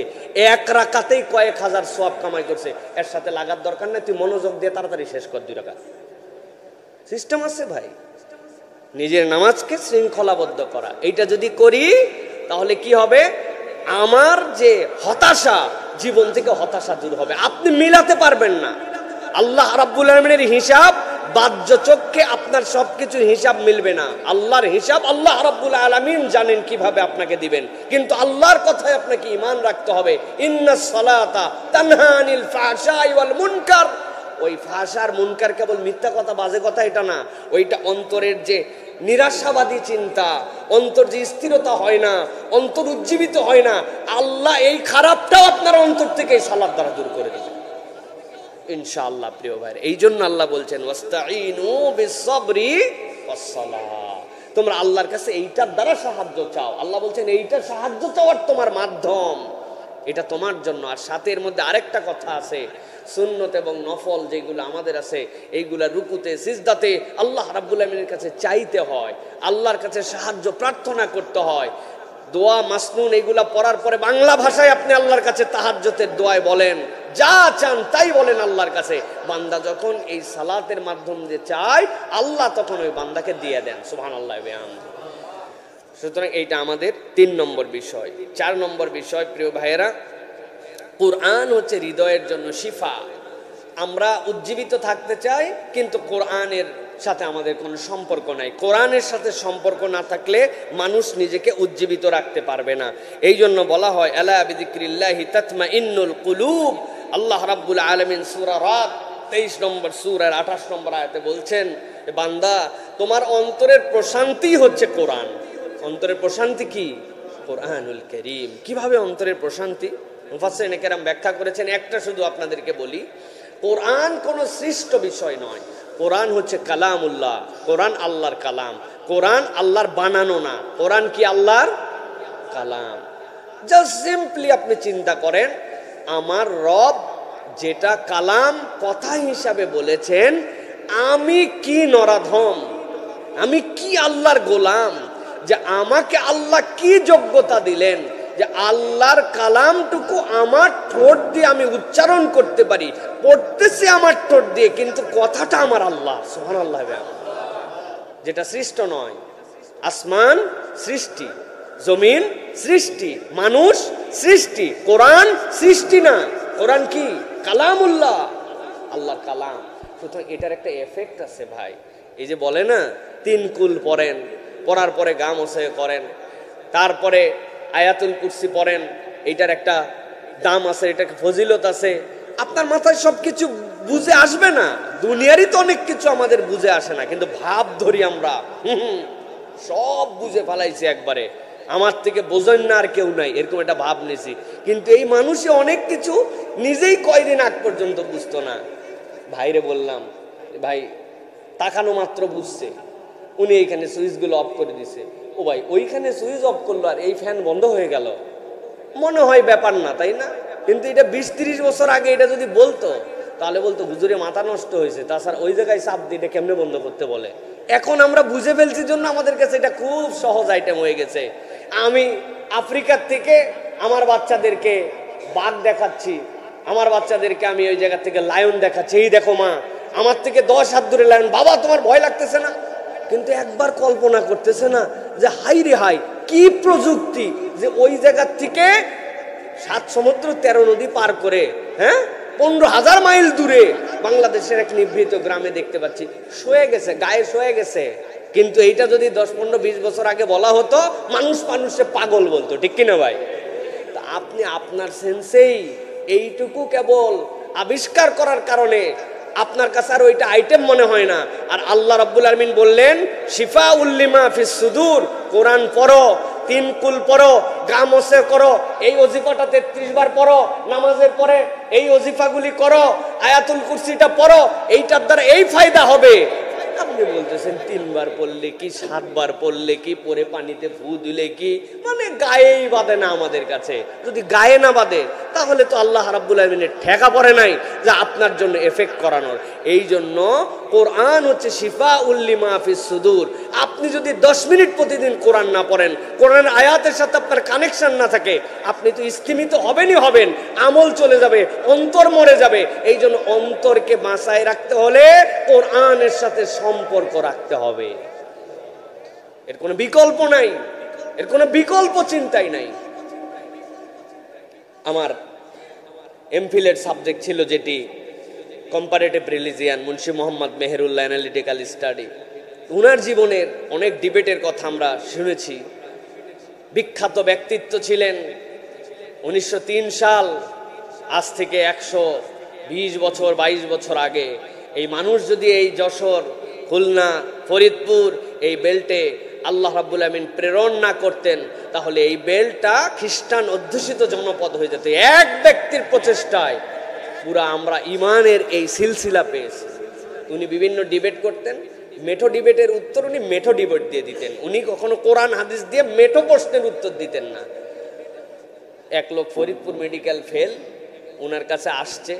1 রাকাতেই কয়েক হাজার সওয়াব কামাই করছে। এর সাথে লাগার দরকার নেই, তুই মনোযোগ দিয়ে তাড়াতাড়ি শেষ কর 2 রাকাত। সিস্টেম আছে ভাই, নিজের নামাজকে শৃঙ্খলাবদ্ধ করা। এইটা যদি করি তাহলে কি হবে, আমার যে হতাশা, জীবন থেকে হতাশা দূর হবে। আপনি মিলাতে পারবেন না। আল্লাহ রাব্বুল আলামিনের হিসাব বাহ্য চোখে আপনার সবকিছুর হিসাব মিলবে না। আল্লাহর হিসাব আল্লাহ রাব্বুল আলামিন জানেন কিভাবে আপনাকে দিবেন, কিন্তু আল্লাহর কথায় আপনাকে ঈমান রাখতে হবে। ইন্নাস সালাতা তানহা আনিল ফাহশাই ওয়াল মুনকার। ওই ফাহশার মুনকার কেবল মিথ্যা কথা, বাজে কথা এটা না, ওইটা অন্তরের যে নিরাশাবাদী চিন্তা, অন্তর যে স্থিরতা হয় না, অন্তর উজ্জীবিত হয় না, আল্লাহ এই খারাপটাও আপনার অন্তর থেকে সালাত দ্বারা দূর করে দেবেন ইনশাআল্লাহ। প্রিয় ভাইরা, এই জন্য আল্লাহ বলছেন ওয়াস্তাঈনু বিস-সাবরি ওয়াস-সালাহ, তোমরা আল্লাহর কাছে এইটার দ্বারা সাহায্য চাও। আল্লাহ বলছেন এইটা সাহায্য চাওয়ার তোমার মাধ্যম, এটা তোমার জন্য। আর সাথের মধ্যে আরেকটা কথা আছে, সুন্নত এবং নফল যেগুলো আমাদের আছে, এইগুলা রুকুতে সিজদাতে আল্লাহ রাব্বুল আলামিনের কাছে চাইতে হয়, আল্লাহর কাছে সাহায্য প্রার্থনা করতে হয়। দোয়া মাসনুন এগুলা পড়ার পরে বাংলা ভাষায় আপনি আল্লাহর কাছে তাহাজ্জুদের দোয়ায় বলেন, যা চান তাই বলেন আল্লাহর কাছে। বান্দা যখন এই সালাতের মাধ্যম দিয়ে চায়, আল্লাহ তখন ওই বান্দাকে দিয়ে দেন। সুবহানাল্লাহ ওয়া বিহামদিহি। সুতরাং এইটা আমাদের 3 নম্বর বিষয়। 4 নম্বর বিষয়, প্রিয় ভাইয়েরা, কোরআন হচ্ছে হৃদয়ের জন্য শিফা। আমরা উজ্জীবিত থাকতে চাই, কিন্তু কোরআনের সাথে আমাদের কোনো সম্পর্ক নাই। কোরআনের সাথে সম্পর্ক না থাকলে মানুষ নিজেকে উজ্জীবিত রাখতে পারবে না। এই জন্য বলা হয় আলা বিযিকরিল্লাহি তাতমাইন্নুল কুলুব। আল্লাহ রাব্বুল আলামিন সূরা রাদ 23 নম্বর সূরার 28 নম্বর আয়াতে বলছেন, বান্দা তোমার অন্তরের প্রশান্তি হচ্ছে কোরআন। অন্তরের প্রশান্তি কি? কোরআনুল কারীম। কিভাবে অন্তরের প্রশান্তি? মুফাসসিরিনে কেরাম ব্যাখ্যা করেছেন, একটা শুধু আপনাদেরকে বলি। কোরআন কোনো সৃষ্ট বিষয় নয়, কোরআন হচ্ছে কালামুল্লাহ। কোরআন আল্লাহর কালাম, কোরআন আল্লাহর বানানো না, কোরআন কি আল্লাহর কালাম। জাস্ট সিম্পলি আপনি চিন্তা করেন, আমার রব যেটা কালাম কথা হিসাবে বলেছেন, আমি কি নরাধম, আমি কি আল্লাহর গোলাম, যে আমাকে আল্লাহ কি যোগ্যতা দিলেন যে আল্লাহর কালামটুকু আমার ঠোঁট দিয়ে আমি উচ্চারণ করতে পারি, পড়তেছি আমার ঠোঁট দিয়ে, কিন্তু কথাটা আমার আল্লাহ। সুবহানাল্লাহ। যেটা সৃষ্ট নয়। আসমান সৃষ্টি, জমিন সৃষ্টি, মানুষ সৃষ্টি, কোরআন সৃষ্টি না। কোরআন কি? কালামুল্লাহ, আল্লাহর কালাম। সুতরাং এটার একটা এফেক্ট আছে ভাই। এই যে বলে না 3 কুল পড়েন, পড়ার পরে গা মোছায় করেন, তারপরে আয়াতুল কুরসি পড়েন, এইটার একটা দাম আছে, এটার ফজিলত আছে। আপনার মাথায় সবকিছু বুঝে আসবে না, দুনিয়ারই তো অনেক কিছু আমাদের বুঝে আসে না, কিন্তু ভাব ধরি আমরা সব বুঝে ফেলাইছি একবারে, আমার থেকে বোঝেন না আর কেউ নাই, এরকম একটা ভাব নিয়েছি। কিন্তু এই মানুষে অনেক কিছু নিজেই কয়দিন আগ পর্যন্ত বুঝতো না। ভাইরে বললাম, ভাই তাকানো মাত্র বুঝছে, উনি এইখানে সুইচগুলো অফ করে দিছে। ও ভাই, ওইখানে সুইচ অফ করলো আর এই ফ্যান বন্ধ হয়ে গেল, মনে হয় ব্যাপার না, তাই না? কিন্তু এটা 20-30 বছর আগে এটা যদি বলতো, তাহলে বলতো হুজুরে মাথা নষ্ট হয়েছে, তাছাড়া ওই জায়গায় চাপ দিয়ে এটা কেমনে বন্ধ করতে বলে। এখন আমরা বুঝে ফেলছি জন্য আমাদের কাছে এটা খুব সহজ আইটেম হয়ে গেছে। আমি আফ্রিকার থেকে আমার বাচ্চাদেরকে বাঘ দেখাচ্ছি, আমার বাচ্চাদেরকে আমি ওই জায়গা থেকে লায়ন দেখাচ্ছি, এই দেখো মা, আমার থেকে 10 হাত দূরে লায়ন, বাবা তোমার ভয় লাগতেছে না? কিন্তু একবার কল্পনা করতেছে না যে হাই রে হাই, কি প্রযুক্তি যে ওই জায়গার থেকে 7 সমুদ্র 13 নদী পার করে, হ্যাঁ, 15,000 মাইল দূরে বাংলাদেশের এক নিভৃত গ্রামে দেখতে পাচ্ছি, শুয়ে গেছে, গায়ে শুয়ে গেছে। কিন্তু এইটা যদি 10-15-20 বছর আগে বলা হতো, মানুষে পাগল বলতো, ঠিক কিনা ভাই? তা আপনি আপনার সেন্সেই এইটুকু কেবল আবিষ্কার করার কারণে আপনার কাছে আর ওইটা আইটেম মনে হয় না। আর আল্লাহ রাব্বুল আলামিন বললেন শিফাউল লিমা ফিস সুদূর, কোরআন পড়ো, 3 কুল পড়ো, গা মোছে করো, এই ওজিফাটা 33 বার পড়ো, নামাজের পরে এই ওজিফাগুলি করো, আয়াতুল কুরসিটা পড়ো, এইটার দ্বারা এই ফায়দা হবে। আপনি বলতেছেন 3 বার পড়লে কি, 7 বার পড়লে কি, পরে পানিতে ফু দিলে কি, মানে গায়েই বাঁধে না আমাদের কাছে। যদি গায়ে না বাঁধে তাহলে তো আল্লাহ রাব্বুল আলামিনের ঠেকা পড়ে নাই যে আপনার জন্য এফেক্ট করানোর। এই জন্য কোরআন হচ্ছে শিফাউল লিমা ফিস সুদূর। আপনি যদি 10 মিনিট প্রতিদিন কোরআন না পড়েন, কোরআনের আয়াতের সাথে আপনার কানেকশন না থাকে, আপনি তো স্থিমিত হবেনই হবেন, আমল চলে যাবে, অন্তর মরে যাবে। এই জন্য অন্তরকে বাঁচায় রাখতে হলে কোরআনের সাথে সম্পর্ক রাখতে হবে, এর কোনো বিকল্প নাই, এর কোনো বিকল্প চিন্তাই নাই। আমার এমফিলের সাবজেক্ট ছিল যেটি comparative religion, Munshi Mohammad Meherullah analytical study. উনার জীবনের অনেক ডিবেটের কথা আমরা শুনেছি। বিখ্যাত ব্যক্তিত্ব ছিলেন। 1903 সাল, আজ থেকে 120 বছর 22 বছর আগে এই মানুষ যদি এই যশোর, খুলনা, ফরিদপুর এই বেল্টে আল্লাহ রাব্বুল আমিন প্রেরণ না করতেন, তাহলে এই বেল্টটা খ্রিস্টান অধ্যুষিত জনপদ হয়ে যেত। এক ব্যক্তির প্রচেষ্টায় পুরা আমরা ইমানের এই সিলসিলা পেয়েছি। উনি বিভিন্ন ডিবেট করতেন, মেঠো ডিবেটের উত্তর উনি মেঠো ডিবেট দিয়ে দিতেন। উনি কখনো কোরআন হাদিস দিয়ে মেঠো প্রশ্নের উত্তর দিতেন না। এক লোক ফরিদপুর মেডিকেল ফেল, উনার কাছে আসছে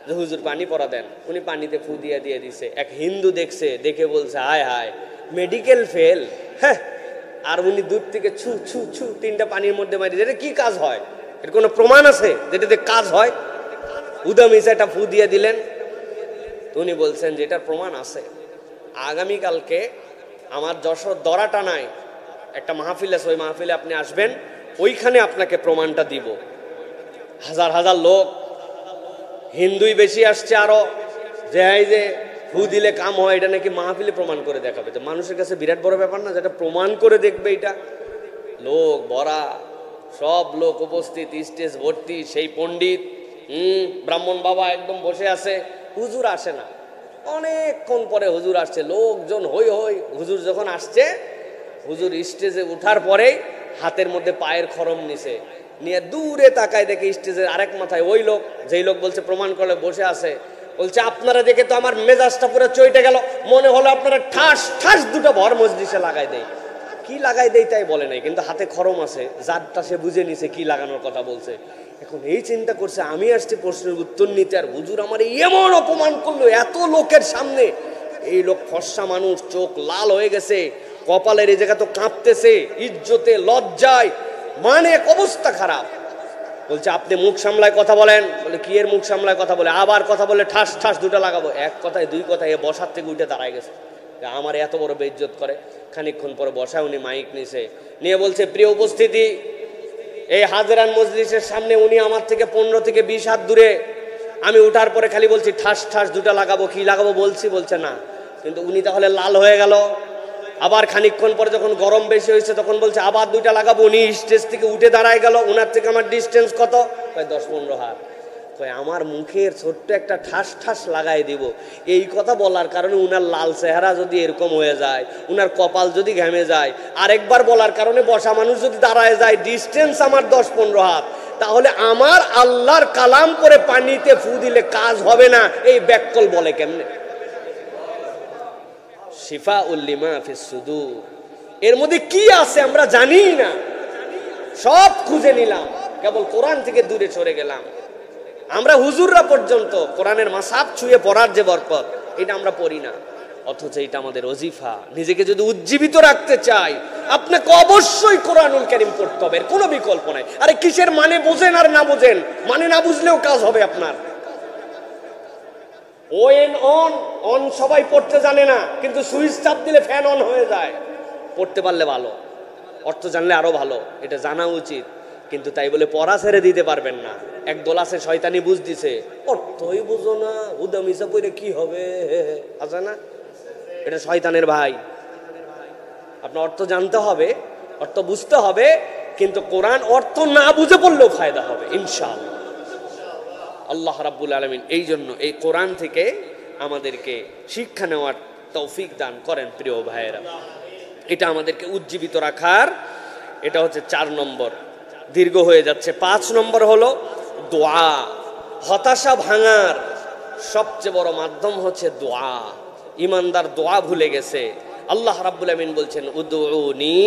যে হুজুর পানি পড়া দেন। উনি পানিতে ফু দিয়ে দিছে। এক হিন্দু দেখছে, দেখে বলছে হায় হায় মেডিকেল ফেল, হ্যাঁ। আর উনি দূর থেকে ছু ছু ছু 3টা পানির মধ্যে মারি, এটা কি কাজ হয়? এর কোনো প্রমাণ আছে যেটাতে কাজ হয়? উদামিস একটা ফু দিয়ে দিলেন। উনি বলছেন যে এটার প্রমাণ আছে। আগামীকালকে আমার যশোর দরাটানায় একটা মাহফিল আছে, ওই মাহফিলে আপনি আসবেন, ওইখানে আপনাকে প্রমাণটা দিব। হাজার হাজার লোক, হিন্দুই বেশি আসছে আরো, যে এই যে ফু দিলে কাম হয়, এটা নাকি মাহফিলে প্রমাণ করে দেখাবে। তো মানুষের কাছে বিরাট বড় ব্যাপার না, যেটা প্রমাণ করে দেখবে। এটা লোক ভরা, সব লোক উপস্থিত, স্টেজ ভর্তি, সেই পণ্ডিত, ব্রাহ্মণ বাবা একদম বসে আছে, হুজুর আসে না। অনেকক্ষণ পরে হুজুর আসছে, লোকজন হই হই। হুজুর যখন আসছে, হুজুর স্টেজে উঠার পরেই হাতের মধ্যে পায়ের খরম নিছে, নিয়ে দূরে তাকায় দেখে স্টেজের আরেক মাথায় ওই লোক, যেই লোক বলছে প্রমাণ করে বসে আছে, বলছে আপনারা দেখে তো আমার মেজাজটা পুরো চইটে গেল, মনে হলো আপনারা ঠাস ঠাস 2টা ভর মজলিসে লাগাই দেয়। কি লাগাই দেয় তাই বলে নাই, কিন্তু হাতে খরম আছে, যারটা সে বুঝে নিছে কি লাগানোর কথা বলছে। এখন এই চিন্তা করছে আমি আসছি প্রশ্নের উত্তর নিতে, আর হুজুর আমার এমন অপমান করলো এত লোকের সামনে। এই লোক ফর্সা মানুষ, চোখ লাল হয়ে গেছে, কপালের এই জায়গা তো কাঁপতেছে, ইজ্জতে লজ্জায়, মানে এক অবস্থা খারাপ। বলছে আপনি মুখ সামলায় কথা বলেন। বলে কি এর মুখ সামলায় কথা বলে? আবার কথা বলে ঠাস ঠাস দুটো লাগাবো। এক কথায় দুই কথায় এ বসার থেকে উঠে দাঁড়ায় গেছে, আমার এত বড় বেইজ্জত করে। খানিকক্ষণ পরে বসায় উনি মাইক নিছে, নিয়ে বলছে প্রিয় উপস্থিতি, এই হাজরান মজলিসের সামনে উনি আমার থেকে 15 থেকে 20 হাত দূরে। আমি উঠার পরে খালি বলছি ঠাস ঠাস দুটা লাগাবো, কি লাগাবো বলছি, বলছে না। কিন্তু উনি তাহলে লাল হয়ে গেল। আবার খানিকক্ষণ পরে যখন গরম বেশি হয়েছে তখন বলছে আবার দুইটা লাগাবো। উনি স্টেজ থেকে উঠে দাঁড়ায় গেল। উনার থেকে আমার ডিস্টেন্স কত? 10-15 হাত। আমার মুখের ছোট্ট একটা ঠাস ঠাস লাগাই দিব, এই কথা বলার কারণে উনার লাল চেহারা যদি এরকম হয়ে যায়, উনার কপাল যদি ঘেমে যায়, আরেকবার বলার কারণে বসা মানুষ যদি দাঁড়ায় যায়, ডিস্টেন্স আমার 10-15 হাত, তাহলে আমার আল্লাহর কালাম করে পানিতে ফু দিলে কাজ হবে না, এই ব্যাককল বলে কেমনে? শিফা উল্লিমা ফিস সুদূর, এর মধ্যে কি আছে আমরা জানি না, সব খুঁজে নিলাম, কেবল কোরআন থেকে দূরে সরে গেলাম। আমরা হুজুররা পর্যন্ত কোরআনের মাসাব ছুঁয়ে পড়ার যে বরকত, এটা আমরা পড়ি না, অথচ এটা আমাদের ওজিফা। নিজেকে যদি উজ্জীবিত রাখতে চাই, আপনাকে অবশ্যই কোরআনুল কারীম পড়তে হবে, কোনো বিকল্প নাই। আরে কিসের মানে বোঝেন আর না বোঝেন, মানে না বুঝলেও কাজ হবে আপনার। ওয়েন অন অন সবাই পড়তে জানে না, কিন্তু সুইচ চাপ দিলে ফ্যান অন হয়ে যায়। পড়তে পারলে ভালো, অর্থ জানলে আরো ভালো, এটা জানা উচিত। কিন্তু তাই বলে পড়া ছেড়ে দিতে পারবেন না। একদল আছে শয়তানি বুঝ দিছে, অর্থই বুঝো না, উদামিসা পড়ে কি হবে, আছে না? এটা শয়তানের ভাই। আপনার অর্থ জানতে হবে, অর্থ বুঝতে হবে, কিন্তু কোরআন অর্থ না বুঝে পড়লেও ফায়দা হবে ইনশাআল্লাহ। আল্লাহ রাব্বুল আলামিন এই জন্য এই কোরআন থেকে আমাদেরকে শিক্ষা নেওয়ার তৌফিক দান করেন। প্রিয় ভাইয়েরা, এটা আমাদেরকে উজ্জীবিত রাখার, এটা হচ্ছে 4 নম্বর। দীর্ঘ হয়ে যাচ্ছে। 5 নম্বর হলো দোয়া। হতাশা ভাঙার সবচেয়ে বড় মাধ্যম হচ্ছে দোয়া। ইমানদার দোয়া ভুলে গেছে। আল্লাহ রাব্বুল আমিন বলছেন উদউনি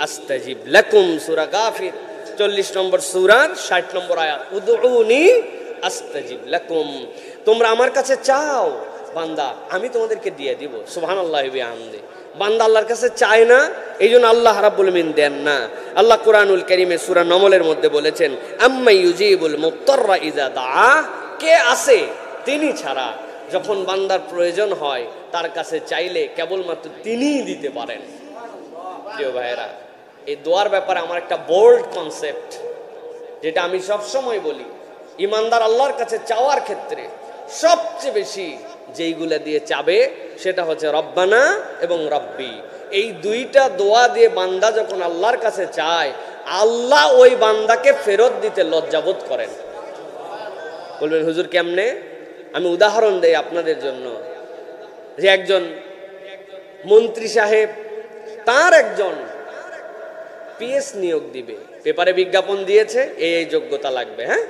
আস্তাজিব লাকুম, সূরা গাফির 40 নম্বর সূরার 60 নম্বর আয়াত। উদউনি আস্তাজিব লাকুম, তোমরা আমার কাছে চাও বান্দা, আমি তোমাদেরকে দিয়ে দিব। সুবহানাল্লাহি বিহামদি। বান্দা আল্লাহর কাছে চায় না, এই জন্য আল্লাহ রাব্বুল আমিন দেন না। আল্লাহ কোরআনুল কারীমে সূরা নমলের মধ্যে বলেছেন আম্মা ইউজিবুল মুত্তাররা ইযা দাআ, কে আছে তিনি ছাড়া যখন বান্দার প্রয়োজন হয় তার কাছে চাইলে কেবলমাত্র তিনিই দিতে পারেন। প্রিয় ভাইয়েরা, এই দোয়ার ব্যাপারে আমার একটা বোল্ড কনসেপ্ট, যেটা আমি সব সময় বলি, ইমানদার আল্লাহর কাছে চাওয়ার ক্ষেত্রে সবচেয়ে বেশি যেইগুলা দিয়ে চাবে সেটা হচ্ছে রব্বানা এবং রব্বি। এই দুইটা দোয়া দিয়ে বান্দা যখন আল্লাহর কাছে চায়, আল্লাহ ওই বান্দাকে ফেরত দিতে লজ্জাবোধ করেন। বলবেন হুজুর কেমনে? আমি উদাহরণ দেই আপনাদের জন্য, যে একজন মন্ত্রী সাহেব তার একজন পিএস নিয়োগ দিবে, পেপারে বিজ্ঞাপন দিয়েছে এই যোগ্যতা লাগবে। হ্যাঁ,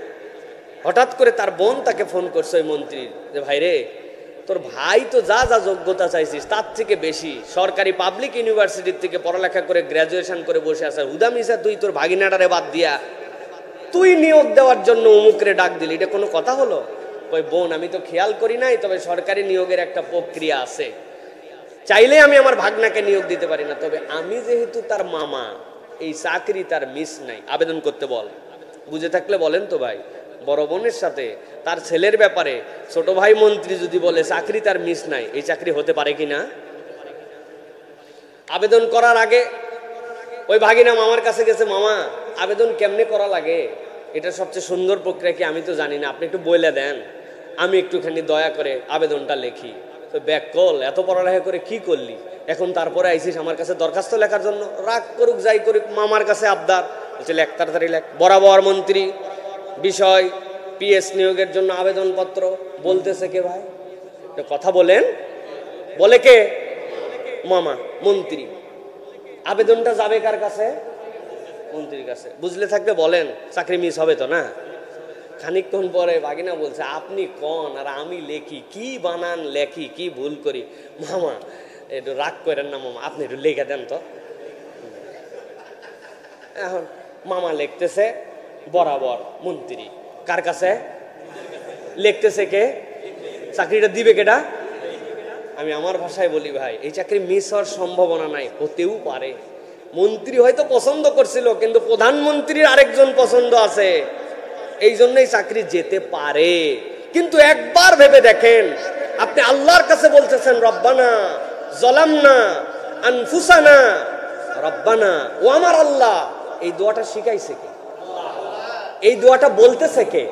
হঠাৎ করে তার বোন তাকে ফোন করছে ওই মন্ত্রীর, যে ভাই রে, তোর ভাই তো যা যা যোগ্যতা চাইছিস তার থেকে বেশি সরকারি পাবলিক ইউনিভার্সিটির থেকে পড়ালেখা করে গ্র্যাজুয়েশন করে বসে আছে, হুদামিসা তুই তোর ভাগিনাটারে বাদ দিয়া তুই নিয়োগ দেওয়ার জন্য অমুকরে ডাক দিলি, এটা কোনো কথা হলো? ওই বোন, আমি তো খেয়াল করি নাই, তবে সরকারি নিয়োগের একটা প্রক্রিয়া আছে, চাইলে আমি আমার ভাগনাকে নিয়োগ দিতে পারি না, তবে আমি যেহেতু তার মামা, এই চাকরি তার মিস নাই, আবেদন করতে বল। বুঝে থাকলে বলেন তো ভাই, বড় বোনের সাথে তার ছেলের ব্যাপারে ছোট ভাই মন্ত্রী যদি বলে চাকরি তার মিস নাই, এই চাকরি হতে পারে কিনা? আবেদন করার আগে ওই ভাগিনা মামার কাছে গেছে, মামা আবেদন কেমনে করা লাগে, এটা সবচেয়ে সুন্দর প্রক্রিয়া কি আমি তো জানি না, আপনি একটু বলে দেন, আমি একটুখানি দয়া করে আবেদনটা লিখি। তো ব্যাককল, এত পড়ালেখা করে কি করলি, এখন তারপরে আইসিস আমার কাছে দরখাস্ত লেখার জন্য? রাগ করুক যাই করুক, মামার কাছে আবদার, বলছে লেখ, তাড়াতাড়ি লেখ। বরাবর মন্ত্রী বিষয় পিএস নিয়োগের জন্য আবেদনপত্র, বলতেছে কে ভাই? কথা বলেন, বলে কে? মামা, মন্ত্রী। আবেদনটা যাবে কার কাছে? মন্ত্রীর কাছে। বুঝলে থাকবে বলেন, চাকরি মিস হবে তো না? খানিকক্ষণ পরে ভাগিনা বলছে, আপনি কন আর আমি লেখি, কি বানান লেখি, কি ভুল করি। মামা একটু রাগ করেন না মামা, আপনি একটু লেখা দেন তো। এখন মামা লিখতেছে, বরাবর মন্ত্রী কার কাছে লিখতেছে, কে চাকরিটা দিবে, কেটা? আমি আমার ভাষায় বলি ভাই, এই চাকরি মিস হওয়ার সম্ভাবনা নাই, হতেও পারে। মন্ত্রী হয়তো পছন্দ করছিল, কিন্তু প্রধানমন্ত্রীর আরেকজন পছন্দ আছে, এই জন্যই চাকরি যেতে পারে। কিন্তু একবার ভেবে দেখেন, আপনি আল্লাহর কাছে বলতেছেন রব্বানা যালামনা আনফুসানা, রব্বানা, ও আমার আল্লাহ। এই দোয়াটা শিখাইছে কে? এই দোয়াটা বলতেছে কে?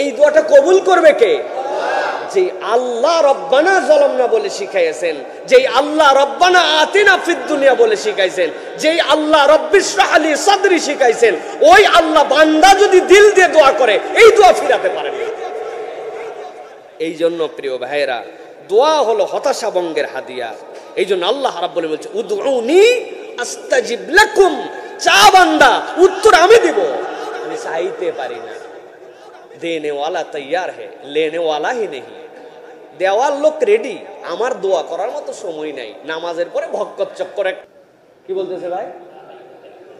এই দোয়াটা কবুল করবে কে? যে আল্লাহ রব্বানা যালামনা বলে শিখাইছেন, যেই আল্লাহ রব্বানা আতিনা ফিদ দুনিয়া বলে শিখাইছেন, যেই আল্লাহ রব্বিশরাহ লি সাদরি শিখাইছেন, ওই আল্লাহ বান্দা যদি দিল দিয়ে দোয়া করে এই দোয়া ফিরাতে পারে না। এই জন্য প্রিয় ভাইয়েরা, দোয়া হলো হতাশা ভঙ্গের হাদিয়া। এই জন্য আল্লাহ রাব্বুল আলামিন বলছে উদউনি আস্তাজিব লাকুম, চা বান্দা, উত্তর আমি দিব। আমি চাইতে পারি না, দেনে ওয়ালা তৈয়ার হে, লেনে ওয়ালা হি নেই। দেওয়ার লোক রেডি, আমার দোয়া করার মতো সময় নাই। নামাজের পরে ভক্কত চক্কর কি বলতেছে ভাই,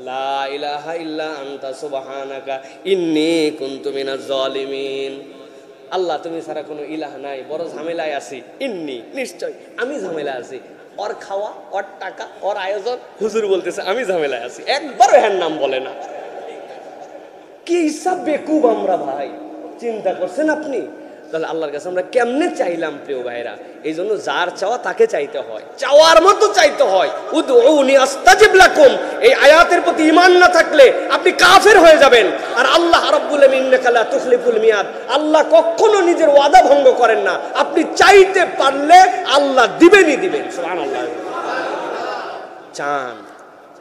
লা ইলাহা ইল্লা আনতা সুবহানাকা ইন্নী কুনতু মিনাজ জালিমিন। আল্লাহ তুমি ছাড়া কোনো ইলাহ নাই, বড় ঝামেলায় আছি। ইন্নি, নিশ্চয় আমি ঝামেলায় আছি। ওর খাওয়া, ওর টাকা, ওর আয়োজন, হুজুর বলতেছে আমি ঝামেলায় আছি, একবার হ্যার নাম বলে না। কি হিসাব বেকুব আমরা ভাই, চিন্তা করছেন আপনি? তাহলে আল্লাহর কাছে আমরা কেমনে চাইলাম প্রিয় ভাইরা? এই জন্য যার চাওয়া তাকে চাইতে হয়, চাওয়ার মতো চাইতে হয়। উদউনি আস্তাজিব লাকুম, এই আয়াতের প্রতি ঈমান না থাকলে আপনি কাফের হয়ে যাবেন। আর আল্লাহ রাব্বুল আলামিন ইন্নাকা লা তুখলিফুল মিয়াদ, আল্লাহ কখনো নিজের ওয়াদা ভঙ্গ করেন না। আপনি চাইতে পারলে আল্লাহ দিবেনই দিবেন। সুবহানাল্লাহ। চান,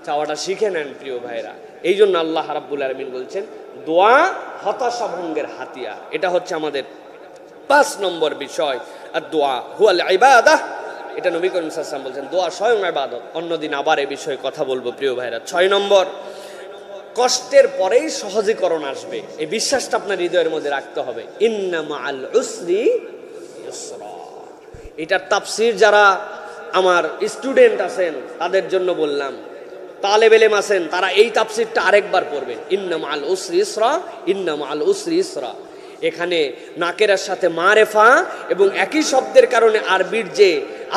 চাওয়াটা শিখে নেন প্রিয় ভাইরা। এই জন্য আল্লাহ রাব্বুল আলামিন বলছেন দোয়া হতাশা ভঙ্গের হাতিয়ার। এটা হচ্ছে আমাদের 5 নম্বর বিষয়। আর দোয়া হুয়াল ইবাদাহ, এটা নবী করিম সাল্লাল্লাহু আলাইহি ওয়াসাল্লাম বলছেন দোয়া স্বয়ং ইবাদত। অন্যদিন আবার এই বিষয়ে কথা বলবো প্রিয় ভাইরা। 6 নম্বর, কষ্টের পরেই সহজীকরণ আসবে, এই বিশ্বাসটা আপনার হৃদয়ের মধ্যে রাখতে হবে। ইন্না মাআল উসরি ইউসরা। এটার তাফসীর যারা আমার স্টুডেন্ট আছেন তাদের জন্য বললাম, তালেব ইলম আছেন তারা এই তাফসীরটা আরেকবার পড়বেন। ইন্না মাআল উসরি ইসরা, ইন্না মাআল উসরি ইসরা। এখানে নাকেরার সাথে মারেফা এবং একই শব্দের কারণে আরবির যে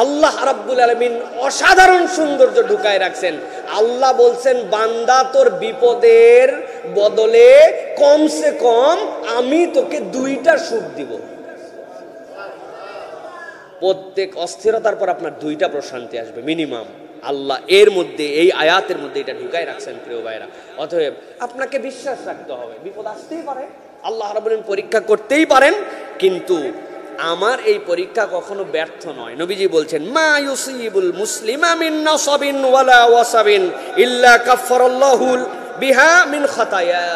আল্লাহ রাব্বুল আলামিন অসাধারণ সৌন্দর্য ঢুকায় রাখছেন। আল্লাহ বলছেন বান্দা তোর বিপদের বদলে কমসে কম আমি তোকে 2টা সুখ দিব। প্রত্যেক অস্থিরতার পর আপনার 2টা প্রশান্তি আসবে মিনিমাম। আল্লাহ এর মধ্যে, এই আয়াতের মধ্যে এটা ঢুকায় রাখছেন প্রিয় ভাইরা। অতএব আপনাকে বিশ্বাস রাখতে হবে, বিপদ আসতেই পারে, আল্লাহ রাব্বুল আলামিন পরীক্ষা করতেই পারেন, কিন্তু আমার এই পরীক্ষা কখনো ব্যর্থ নয়। নবীজি বলছেন মা ইউসিবুল মুসলিমা মিন নাসাবিন ওয়ালা ওয়াসাবিন ইল্লা কাফফারাল্লাহু বিহা মিন খাতায়া।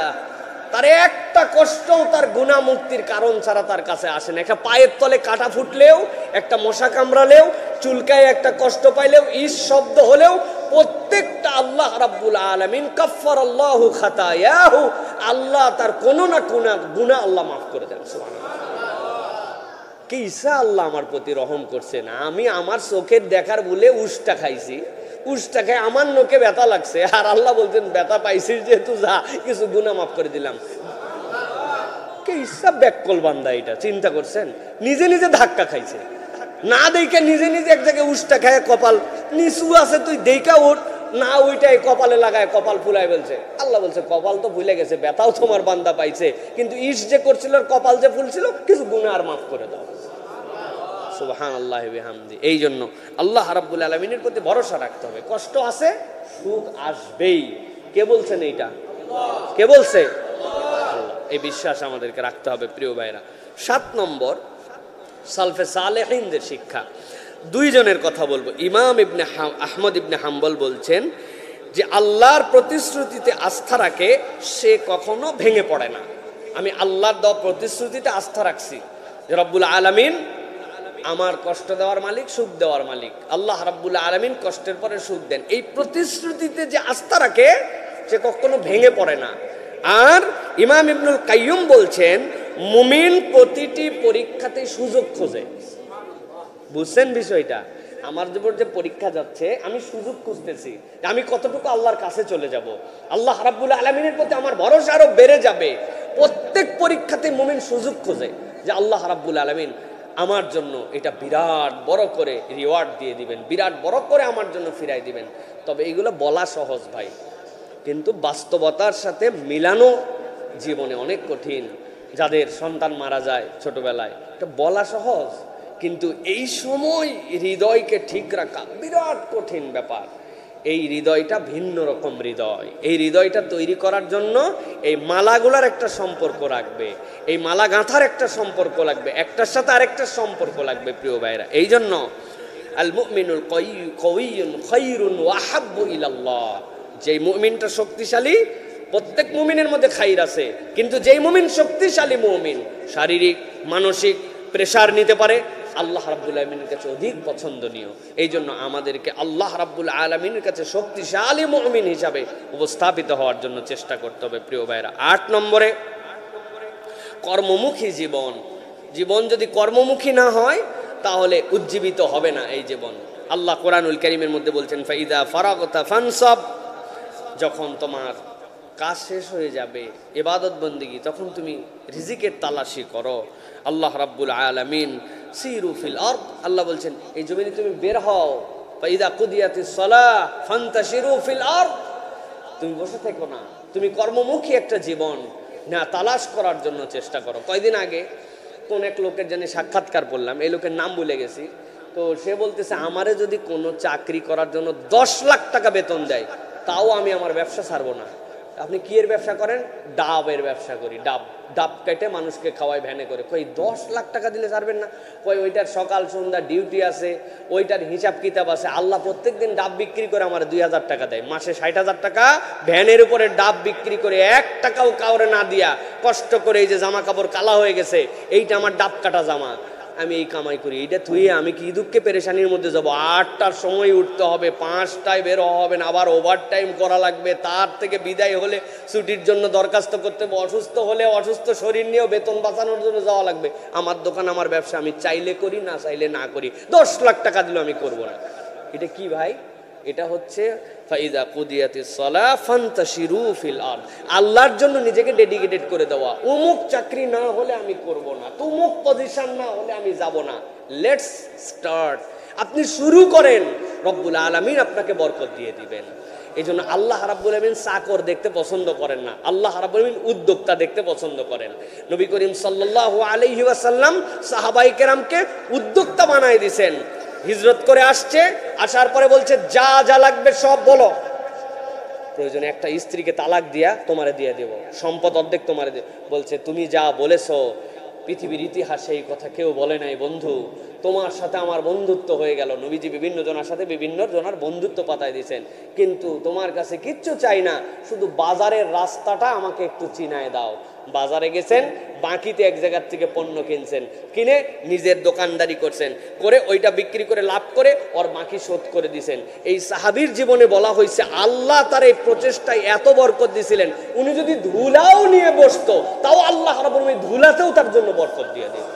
তার একটা কষ্টও তার গুনাহ মুক্তির কারণ ছাড়া তার কাছে আসে না। একটা পায়ের তলে কাটা ফুটলেও, একটা মশা কামড়ালেও, চুলকায় একটা কষ্ট পাইলেও, ইস শব্দ হলেও, প্রত্যেকটা আল্লাহ রাব্বুল আলামিন কাফফারাল্লাহু খাতায়াহু, আল্লাহ তার কোনো না কোনো গুনাহ আল্লাহ মাফ করে দেন। সুবহানাল্লাহ। কি ঈসা আল্লাহ আমার প্রতি রহম করছেন। আমি আমার চোখের দেখার বলে উষ্টা খাইছি, উষ্টা খাই আমার নোকে ব্যথা লাগছে, আর আল্লাহ বলছেন ব্যথা পাইছিস যেহেতু যা, কিছু গুনাহ মাফ করে দিলাম। কে ঈসা ব্যাককল বান্দা, এটা চিন্তা করছেন? নিজে নিজে ধাক্কা খাইছে, না দেখে নিজে নিজে এক জায়গায় উষ্টা খায়, কপাল নিচু আছে, তুই দেখা ওঠ না, ওইটাই কপালে লাগায় কপাল ফুলাই বলছে। আল্লাহ বলছে কপাল তো ভুলে গেছে, ব্যথাও তোমার বান্দা পাইছে, কিন্তু ইস যে করছিল, কপাল যে ফুলছিল, কিছু গুনাহ আর মাফ করে দাও। সুবহানাল্লাহি বিহামদি। এই জন্য আল্লাহ রাব্বুল আলামিনের প্রতি ভরসা রাখতে হবে। কষ্ট আছে, সুখ আসবেই। কে বলছেন এইটা? কে বলছে? আল্লাহ। এই বিশ্বাস আমাদেরকে রাখতে হবে প্রিয় ভাইরা। 7 নম্বর, সালফে সালেহিনদের শিক্ষা। 2 জনের কথা বলবো। ইমাম ইবনে আহমদ ইবনে হাম্বল বলছেন যে আল্লাহর প্রতিশ্রুতিতে আস্থা রাখে সে কখনো ভেঙে পড়ে না। আমি আল্লাহর দেওয়া প্রতিশ্রুতিতে আস্থা রাখছি যে রব্বুল আলামিন আমার কষ্ট দেওয়ার মালিক, সুখ দেওয়ার মালিক। আল্লাহ রাব্বুল আলামিন কষ্টের পরে সুখ দেন। এই প্রতিশ্রুতিতে যে আস্থা রাখে সে কখনো ভেঙে পড়ে না। আর ইমাম ইবনুল কাইয়ুম বলছেন মুমিন প্রতিটি পরীক্ষাতে সুযোগ খোঁজে। বুঝছেন বিষয়টা? আমার জীবন যে পরীক্ষা যাচ্ছে, আমি সুযোগ খুঁজতেছি যে আমি কতটুকু আল্লাহর কাছে চলে যাব, আল্লাহ রাব্বুল আলামিনের প্রতি আমার ভরসা আরো বেড়ে যাবে। প্রত্যেক পরীক্ষাতে মুমিন সুযোগ খোঁজে যে আল্লাহ রাব্বুল আলামিন আমার জন্য এটা বিরাট বড় করে রিওয়ার্ড দিয়ে দিবেন, বিরাট বড় করে আমার জন্য ফিরাই দিবেন। তবে এগুলো বলা সহজ ভাই, কিন্তু বাস্তবতার সাথে মিলানো জীবনে অনেক কঠিন। যাদের সন্তান মারা যায় ছোটবেলায়, এটা বলা সহজ, কিন্তু এই সময় হৃদয়কে ঠিক রাখা বিরাট কঠিন ব্যাপার। এই হৃদয়টা ভিন্ন রকম হৃদয়। এই হৃদয়টা তৈরি করার জন্য এই মালাগুলার একটা সম্পর্ক রাখবে, এই মালা গাঁথার একটা সম্পর্ক লাগবে, একটার সাথে আরেকটার সম্পর্ক লাগবে প্রিয় ভাইরা। এই জন্য আল মুমিনুল কওয়িয়্যুন খায়রুন ওয়া আহাব্বু ইলাল্লাহ, যেই মুমিনটা শক্তিশালী, প্রত্যেক মুমিনের মধ্যে খাইর আছে, কিন্তু যেই মুমিন শক্তিশালী মুমিন, শারীরিক মানসিক প্রেসার নিতে পারে, আল্লাহ রাব্বুল আলামিনের কাছে অধিক পছন্দনীয়। এই জন্য আমাদেরকে আল্লাহ রাব্বুল আলামিনের কাছে শক্তিশালী মুমিন হিসাবে উপস্থাপিত হওয়ার জন্য চেষ্টা করতে হবে প্রিয় ভাইরা। 8 নম্বরে কর্মমুখী জীবন। জীবন যদি কর্মমুখী না হয় তাহলে উজ্জীবিত হবে না এই জীবন। আল্লাহ কোরআনুল কারীমের মধ্যে বলছেন, ফাইদা ফারাগতা ফানসাব, যখন তোমার কাজ শেষ হয়ে যাবে ইবাদত বন্দেগী, তখন তুমি রিজিকের তালাশি করো। আল্লাহ রাব্বুল আলামিন সিরু ফিল আরদ, আল্লাহ বলছেন এই জমিনে তুমি বের হও। ফাইদা কুদিয়াতিস সালাহ ফান্তাশিরু ফিল আরদ, তুমি বসে থেকো না, তুমি কর্মমুখী একটা জীবন না তালাশ করার জন্য চেষ্টা করো। কয়দিন আগে কোন এক লোকের জানি সাক্ষাৎকার পড়লাম, এই লোকের নাম ভুলে গেছি, তো সে বলতেছে আমারে যদি কোনো চাকরি করার জন্য 10 লাখ টাকা বেতন দেয় তাও আমি আমার ব্যবসা ছাড়বো না। আপনি কি এর ব্যবসা করেন? ডাবের ব্যবসা করি, ডাব কেটে মানুষকে খাওয়াই ভ্যানে করে। কই 10 লাখ টাকা দিলে ছাড়বেন না? কই ওইটার সকাল সন্ধ্যা ডিউটি আছে, ওইটার হিসাব কিতাব আছে। আল্লাহ প্রত্যেক দিন ডাব বিক্রি করে আমার 2000 টাকা দেয়, মাসে 60,000 টাকা ভ্যানের উপরে ডাব বিক্রি করে 1 টাকাও কাউরে না দিয়া কষ্ট করে এই যে জামা কাপড় কালা হয়ে গেছে, এইটা আমার ডাব কাটা জামা, আমি এই কামাই করি, এইটা থুয়ে আমি কি দুঃখে পেরেশানির মধ্যে যাবো? 8টার সময় উঠতে হবে, 5টায় বের হবে না, আবার ওভার টাইম করা লাগবে, তার থেকে বিদায় হলে ছুটির জন্য দরখাস্ত করতে হবে, অসুস্থ হলে অসুস্থ শরীর নিয়েও বেতন বাঁচানোর জন্য যাওয়া লাগবে। আমার দোকান আমার ব্যবসা, আমি চাইলে করি না চাইলে না করি, 10 লাখ টাকা দিলেও আমি করবো না। এটা কি ভাই? এটা হচ্ছে ফাইদা কুদিয়াতিস সালাহ ফান্তাশিরু ফিল আরদ, আল্লাহর জন্য নিজেকে ডেডিকেটেড করে দেওয়া। অমুক চাকরি না হলে আমি করব না, তুমুক পজিশন না হলে আমি যাব না। লেটস স্টার্ট, আপনি শুরু করেন, রব্বুল আলামিন আপনাকে বরকত দিয়ে দিবেন। এই জন্য আল্লাহ রাব্বুল আলামিন চাকর দেখতে পছন্দ করেন না, আল্লাহ রাব্বুল আলামিন উদ্যোক্তা দেখতে পছন্দ করেন। নবী করিম সাল্লাল্লাহু আলাইহি ওয়াসাল্লাম সাহাবায়ে কেরামকে উদ্যোক্তা বানায় দিয়েছেন। হিজরত করে আসছে, আসার পরে বলছে যা যা লাগবে সব বলো, প্রয়োজনে একটা স্ত্রীকে তালাক দিয়া তোমারে দিয়ে দেব, সম্পদ অর্ধেক তোমারে দেব। বলছে তুমি যা বলেছো পৃথিবীর ইতিহাসে এই কথা কেউ বলে নাই বন্ধু, তোমার সাথে আমার বন্ধুত্ব হয়ে গেল। নবীজি বিভিন্ন জনের সাথে বিভিন্ন জনের বন্ধুত্ব পাতায় দিয়েছেন, কিন্তু তোমার কাছে কিচ্ছু চাই না, শুধু বাজারের রাস্তাটা আমাকে একটু চিনায় দাও। বাজারে গেছেন, বাকিতে এক জায়গার থেকে পণ্য কিনছেন, কিনে নিজের দোকানদারি করছেন, করে ওইটা বিক্রি করে লাভ করে ওর বাকি শোধ করে দিয়েছেন। এই সাহাবীর জীবনে বলা হয়েছে আল্লাহ তার এই প্রচেষ্টায় এত বরকত দিয়েছিলেন, উনি যদি ধুলাও নিয়ে বসতো তাও আল্লাহ রাব্বুল আলামিন ধুলাতেও তার জন্য বরকত দিয়ে দিত।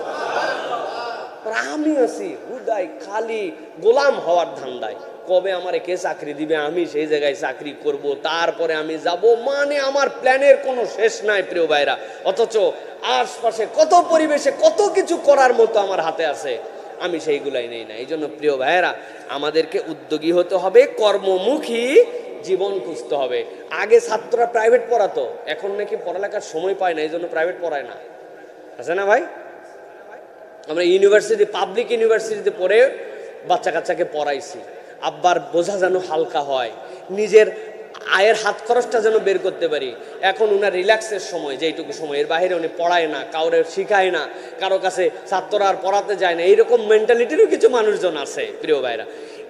আমি আছি হুদাই খালি গোলাম হওয়ার ধান্দায়, কবে আমারে কে চাকরি দিবে, আমি সেই জায়গায় চাকরি করব, তারপরে আমি যাব, মানে আমার প্ল্যানের কোনো শেষ নাই প্রিয় ভাইরা। অথচ আশপাশে কত পরিবেশে কত কিছু করার মতো আমার হাতে আছে, আমি সেইগুলাই নেই না। এই জন্য প্রিয় ভাইরা আমাদেরকে উদ্যোগী হতে হবে, কর্মমুখী জীবন খুঁজতে হবে। আগে ছাত্ররা প্রাইভেট পড়াতো, এখন নাকি পড়ালেখার সময় পায় না, এই জন্য প্রাইভেট পড়ায় না, আছে না ভাই? আমরা ইউনিভার্সিটি, পাবলিক ইউনিভার্সিটিতে পড়ে বাচ্চা কাচ্চাকে পড়াইছি, আব্বার বোঝা যেন হালকা হয়, নিজের আয়ের হাত খরচটা যেন বের করতে পারি। এখন উনার রিল্যাক্সের সময়, যেইটুকু সময়, এর বাইরে উনি পড়ায় না, কাউরে শিখায় না, কারো কাছে ছাত্ররা আর পড়াতে যায় না, এইরকম মেন্টালিটিরও কিছু মানুষজন আছে প্রিয় ভাইরা।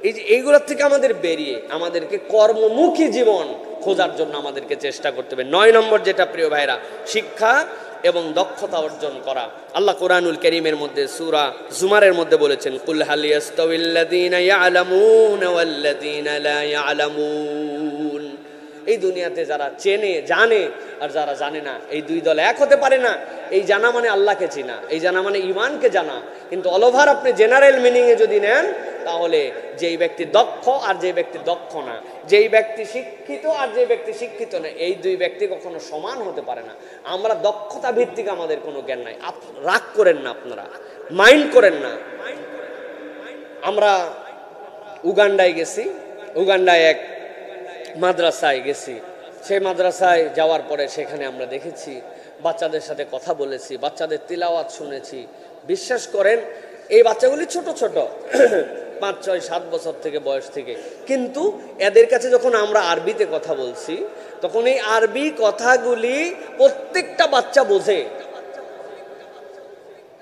এই যে এইগুলোর থেকে আমাদের বেরিয়ে আমাদেরকে কর্মমুখী জীবন খোঁজার জন্য আমাদেরকে চেষ্টা করতে হবে। 9 নম্বর যেটা প্রিয় ভাইরা, শিক্ষা এবং দক্ষতা অর্জন করা। আল্লাহ কোরআনুল কারীমের মধ্যে সূরা জুমারের মধ্যে বলেছেন, কুল হাল ইয়াস্তাউিল্লাযীনা ইয়ালামুনা ওয়াল্লাযীনা লা ইয়ালামুন। এই দুনিয়াতে যারা চেনে জানে আর যারা জানে না, এই দুই দল এক হতে পারে না। এই জানা মানে আল্লাহকে চেনা, এই জানা মানে ঈমানকে জানা। কিন্তু অল ওভার আপনি জেনারেল মিনিংয়ে যদি নেন, তাহলে যেই ব্যক্তি দক্ষ আর যে ব্যক্তি দক্ষ না, যেই ব্যক্তি শিক্ষিত আর যে ব্যক্তি শিক্ষিত না, এই দুই ব্যক্তি কখনো সমান হতে পারে না। আমরা দক্ষতা ভিত্তিক আমাদের কোনো জ্ঞান নাই, রাগ করেন না আপনারা, মাইন্ড করেন না। আমরা উগান্ডায় গেছি, উগান্ডায় এক মাদ্রাসায় গেছি। সেই মাদ্রাসায় যাওয়ার পরে সেখানে আমরা দেখেছি, বাচ্চাদের সাথে কথা বলেছি, বাচ্চাদের তিলাওয়াত শুনেছি। বিশ্বাস করেন এই বাচ্চাগুলি ছোট ছোট 5, 6, 7 বছর থেকে বয়স থেকে, কিন্তু এদের কাছে যখন আমরা আরবিতে কথা বলছি তখন এই আরবি কথাগুলি প্রত্যেকটা বাচ্চা বোঝে।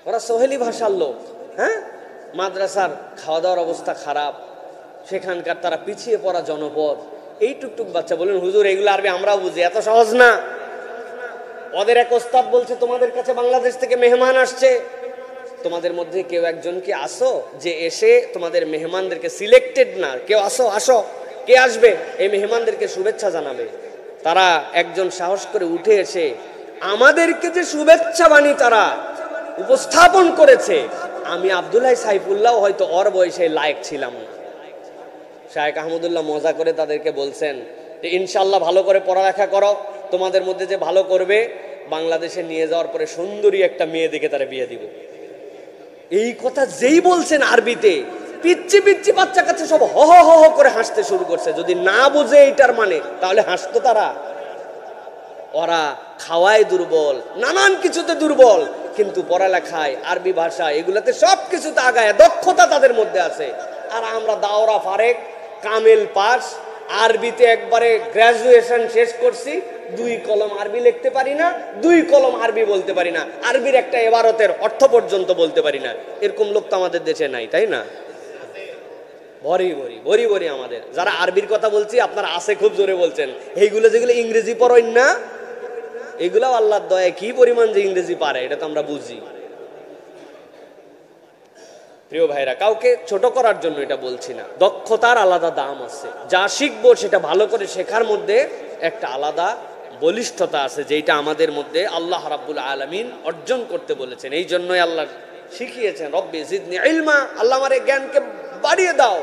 ওরা সোহেলি ভাষার লোক। হ্যাঁ, মাদ্রাসার খাওয়া দাওয়ার অবস্থা খারাপ, সেখানকার তারা পিছিয়ে পড়া জনপদ। এই টুকটুক বাচ্চা বলেন হুজুর এগুলো আরবি আমরাও বুঝি, এত সহজ না। ওদের এক ওস্তাদ বলছে তোমাদের কাছে বাংলাদেশ থেকে মেহমান আসছে, তোমাদের মধ্যে কেউ একজন কি আসো যে এসে তোমাদের মেহমানদেরকে, সিলেক্টেড না, কেউ আসো আসো, কে আসবে এই মেহমানদেরকে শুভেচ্ছা জানাবে। তারা একজন সাহস করে উঠে এসে আমাদেরকে যে শুভেচ্ছা বাণী তারা উপস্থাপন করেছে, আমি আব্দুল্লাহ সাইফুল্লাহ হয়তো ওর বয়সে লায়ক ছিলাম না। শায়েখ আহমদুল্লাহ মজা করে তাদেরকে বলছেন যে ইনশাল্লাহ ভালো করে পড়ালেখা করো, তোমাদের মধ্যে যে ভালো করবে বাংলাদেশে নিয়ে যাওয়ার পরে সুন্দরী একটা মেয়ে দেখে তারা বিয়ে দিব। এই কথা যেই বলছেন আরবিতে, পিচ্ছি পিচ্ছি বাচ্চা কাছে সব হ হ হ করে হাসতে শুরু করছে। যদি না বুঝে এইটার মানে তাহলে হাসতো তারা। ওরা খাওয়ায় দুর্বল, নানান কিছুতে দুর্বল, কিন্তু পড়ালেখায় আরবি ভাষা এগুলাতে সব কিছুতে আগায়, দক্ষতা তাদের মধ্যে আছে। আর আমরা দাওরা ফারেক, কামেল পাস, আরবিতে একবারে গ্রাজুয়েশন শেষ করছি, 2 কলম আরবি লিখতে পারি না, 2 কলম আরবি বলতে পারি না, আরবির একটা ইবারতের অর্থ পর্যন্ত বলতে পারি না। এরকম লোক তো আমাদের দেশে নাই, তাই না? ভরি ভরি ভরি ভরি আমাদের যারা আরবির কথা বলছি, আপনারা আছে খুব জোরে বলছেন। এইগুলো যেগুলো ইংরেজি পড়েন না, এগুলাও আল্লাহর দয়া কি পরিমাণ যে ইংরেজি পারে এটা তো আমরা বুঝি। প্রিয় ভাইরা, কাউকে ছোট করার জন্য এটা বলছি না, দক্ষতার আলাদা দাম আছে। যা শিখবো সেটা ভালো করে শেখার মধ্যে একটা আলাদা বলিষ্ঠতা আছে, যেটা আমাদের মধ্যে আল্লাহ রাব্বুল আলামিন অর্জন করতে বলেছেন। এই জন্যই আল্লাহ শিখিয়েছেন রব্বি জিদনি ইলমা, আল্লাহ আমারে জ্ঞানকে বাড়িয়ে দাও।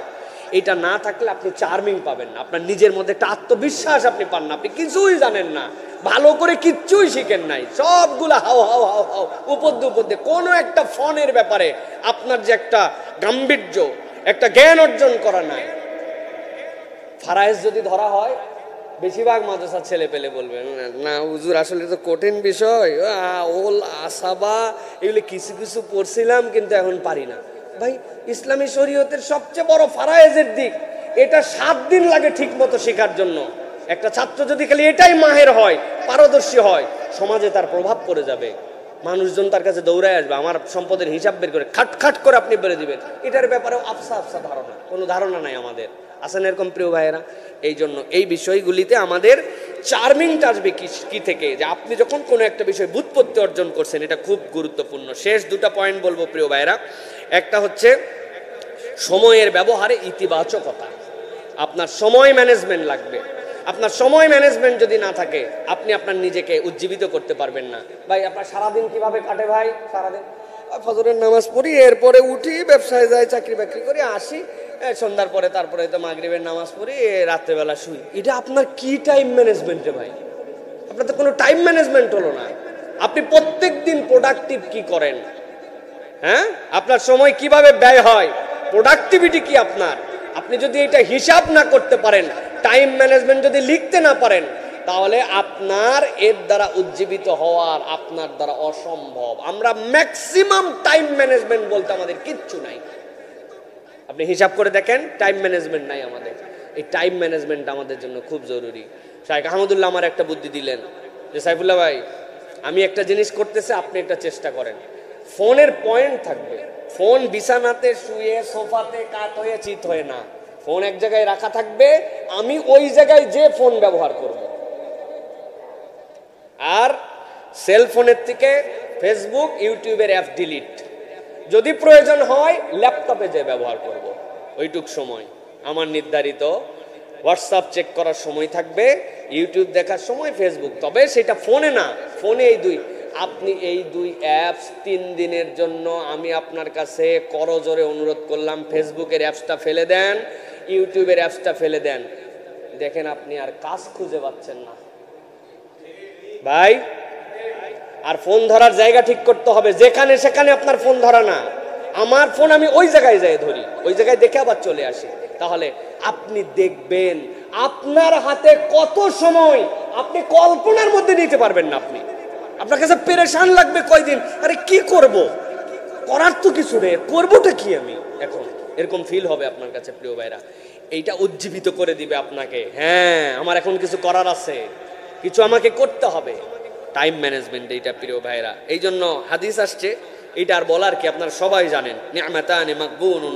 এটা না থাকলে আপনি চার্মিং পাবেন না, আপনার নিজের মধ্যে একটা আত্মবিশ্বাস আপনি পান না, আপনি কিছুই জানেন না, ভালো করে কিচ্ছুই শিখেন নাই, সবগুলা হাও হাও হাও হাও উপদ্য উপদ্যে। কোনো একটা ফোনের ব্যাপারে আপনার যে একটা গাম্ভীর্য, একটা জ্ঞান অর্জন করা নাই। ফারায়েজ যদি ধরা হয়, বেশিরভাগ মাদ্রাসার ছেলে পেলে বলবে না হুজুর আসলে তো কঠিন বিষয়, ওল আসাবা এগুলো কিছু কিছু পড়ছিলাম কিন্তু এখন পারি না। ভাই, ইসলামী শরীয়তের সবচেয়ে বড় ফারায়েজের দিক, এটা 7 দিন লাগে ঠিক মতো শেখার জন্য। একটা ছাত্র যদি খালি এটাই মাহের হয়, পারদর্শী হয়, সমাজে তার প্রভাব পড়ে যাবে, মানুষজন তার কাছে দৌড়ায় আসবে, আমার সম্পদের হিসাব বের করে খাট খাট করে আপনি বেড়ে দিবেন। এটার ব্যাপারেও আফসা আফসা ধারণা, কোনো ধারণা নাই আমাদের। আসেন এরকম প্রিয় ভাইয়েরা, এই জন্য এই বিষয়গুলিতে আমাদের চার্মিংটা আসবে কি থেকে, যে আপনি যখন কোনো একটা বিষয় বুৎপত্তি অর্জন করছেন, এটা খুব গুরুত্বপূর্ণ। শেষ 2টা পয়েন্ট বলবো প্রিয় ভাইয়েরা। একটা হচ্ছে সময়ের ব্যবহারে ইতিবাচকতা। আপনার সময় ম্যানেজমেন্ট লাগবে। আপনার সময় ম্যানেজমেন্ট যদি না থাকে, আপনি আপনার নিজেকে উজ্জীবিত করতে পারবেন না। ভাই, আপনার সারাদিন কিভাবে কাটে? ভাই, সারাদিন ফজরের নামাজ পড়ি, এরপরে উঠি, ব্যবসায় যাই, চাকরি বাকরি করে আসি, সন্ধ্যার পরে তারপরে তো মাগরিবের নামাজ পড়ি, রাত্রেবেলা শুই। এটা আপনার কি টাইম ম্যানেজমেন্ট রে ভাই? আপনার তো কোনো টাইম ম্যানেজমেন্ট হলো না। আপনি প্রত্যেক দিন প্রোডাক্টিভ কি করেন? হ্যাঁ, আপনার সময় কিভাবে ব্যয় হয়, প্রোডাক্টিভিটি কি আপনার? আপনি যদি এটা হিসাব না করতে পারেন, টাইম ম্যানেজমেন্ট যদি লিখতে না পারেন, তাহলে আপনার এর দ্বারা উজ্জীবিত হওয়ার আপনার দ্বারা অসম্ভব। আমরা ম্যাক্সিমাম টাইম ম্যানেজমেন্ট বলতে আমাদের কিচ্ছু নাই। আপনি হিসাব করে দেখেন, টাইম ম্যানেজমেন্ট নাই আমাদের। এই টাইম ম্যানেজমেন্ট আমাদের জন্য খুব জরুরি। শাইখ আহমদুল্লাহ আমার একটা বুদ্ধি দিলেন যে সাইফুল্লাহ ভাই, আমি একটা জিনিস করতেছি, আপনি একটা চেষ্টা করেন। ফোনের পয়েন্ট থাকবে, ফোন বিছানাতে শুয়ে সোফাতে কাত হয়ে চিত হয়ে না, ফোন এক জায়গায় রাখা থাকবে, আমি ওই জায়গায় যে ফোন ব্যবহার করব। আর সেলফোনের থেকে ফেসবুক, ইউটিউবের অ্যাপ ডিলিট, যদি প্রয়োজন হয় ল্যাপটপে যে ব্যবহার করব। ওইটুক সময় আমার নির্ধারিত হোয়াটসঅ্যাপ চেক করার সময় থাকবে, ইউটিউব দেখার সময় ফেসবুক, তবে সেটা ফোনে না। ফোনে এই দুই, আপনি এই 2 অ্যাপস 3 দিনের জন্য আমি আপনার কাছে করজোরে অনুরোধ করলাম, ফেসবুকের অ্যাপসটা ফেলে দেন, ইউটিউবের অ্যাপসটা ফেলে দেন। দেখেন আপনি আর কাজ খুঁজে পাচ্ছেন না ভাই। আর ফোন ধরার জায়গা ঠিক করতে হবে, যেখানে সেখানে আপনার ফোন ধরা না। আমার ফোন আমি ওই জায়গায় যাই ধরি, ওই জায়গায় দেখে আবার চলে আসি। তাহলে আপনি দেখবেন আপনার হাতে কত সময় আপনি কল্পনার মধ্যে নিতে পারবেন না। আপনার কাছে পেরেশান লাগবে কয়দিন, আরে কি করব, করার তো কিছু নেই, করবোটা কি আমি এখন, এরকম ফিল হবে আপনার কাছে প্রিয় ভাইরা। এইটা উজ্জীবিত করে দিবে আপনাকে, হ্যাঁ আমার এখন কিছু করার আছে, কিছু আমাকে করতে হবে। টাইম ম্যানেজমেন্ট এইটা প্রিয় ভাইরা। এই জন্য হাদিস আসছে, এইটা আর বলার কি, আপনারা সবাই জানেন, নি'মাতানি মাগবুনুন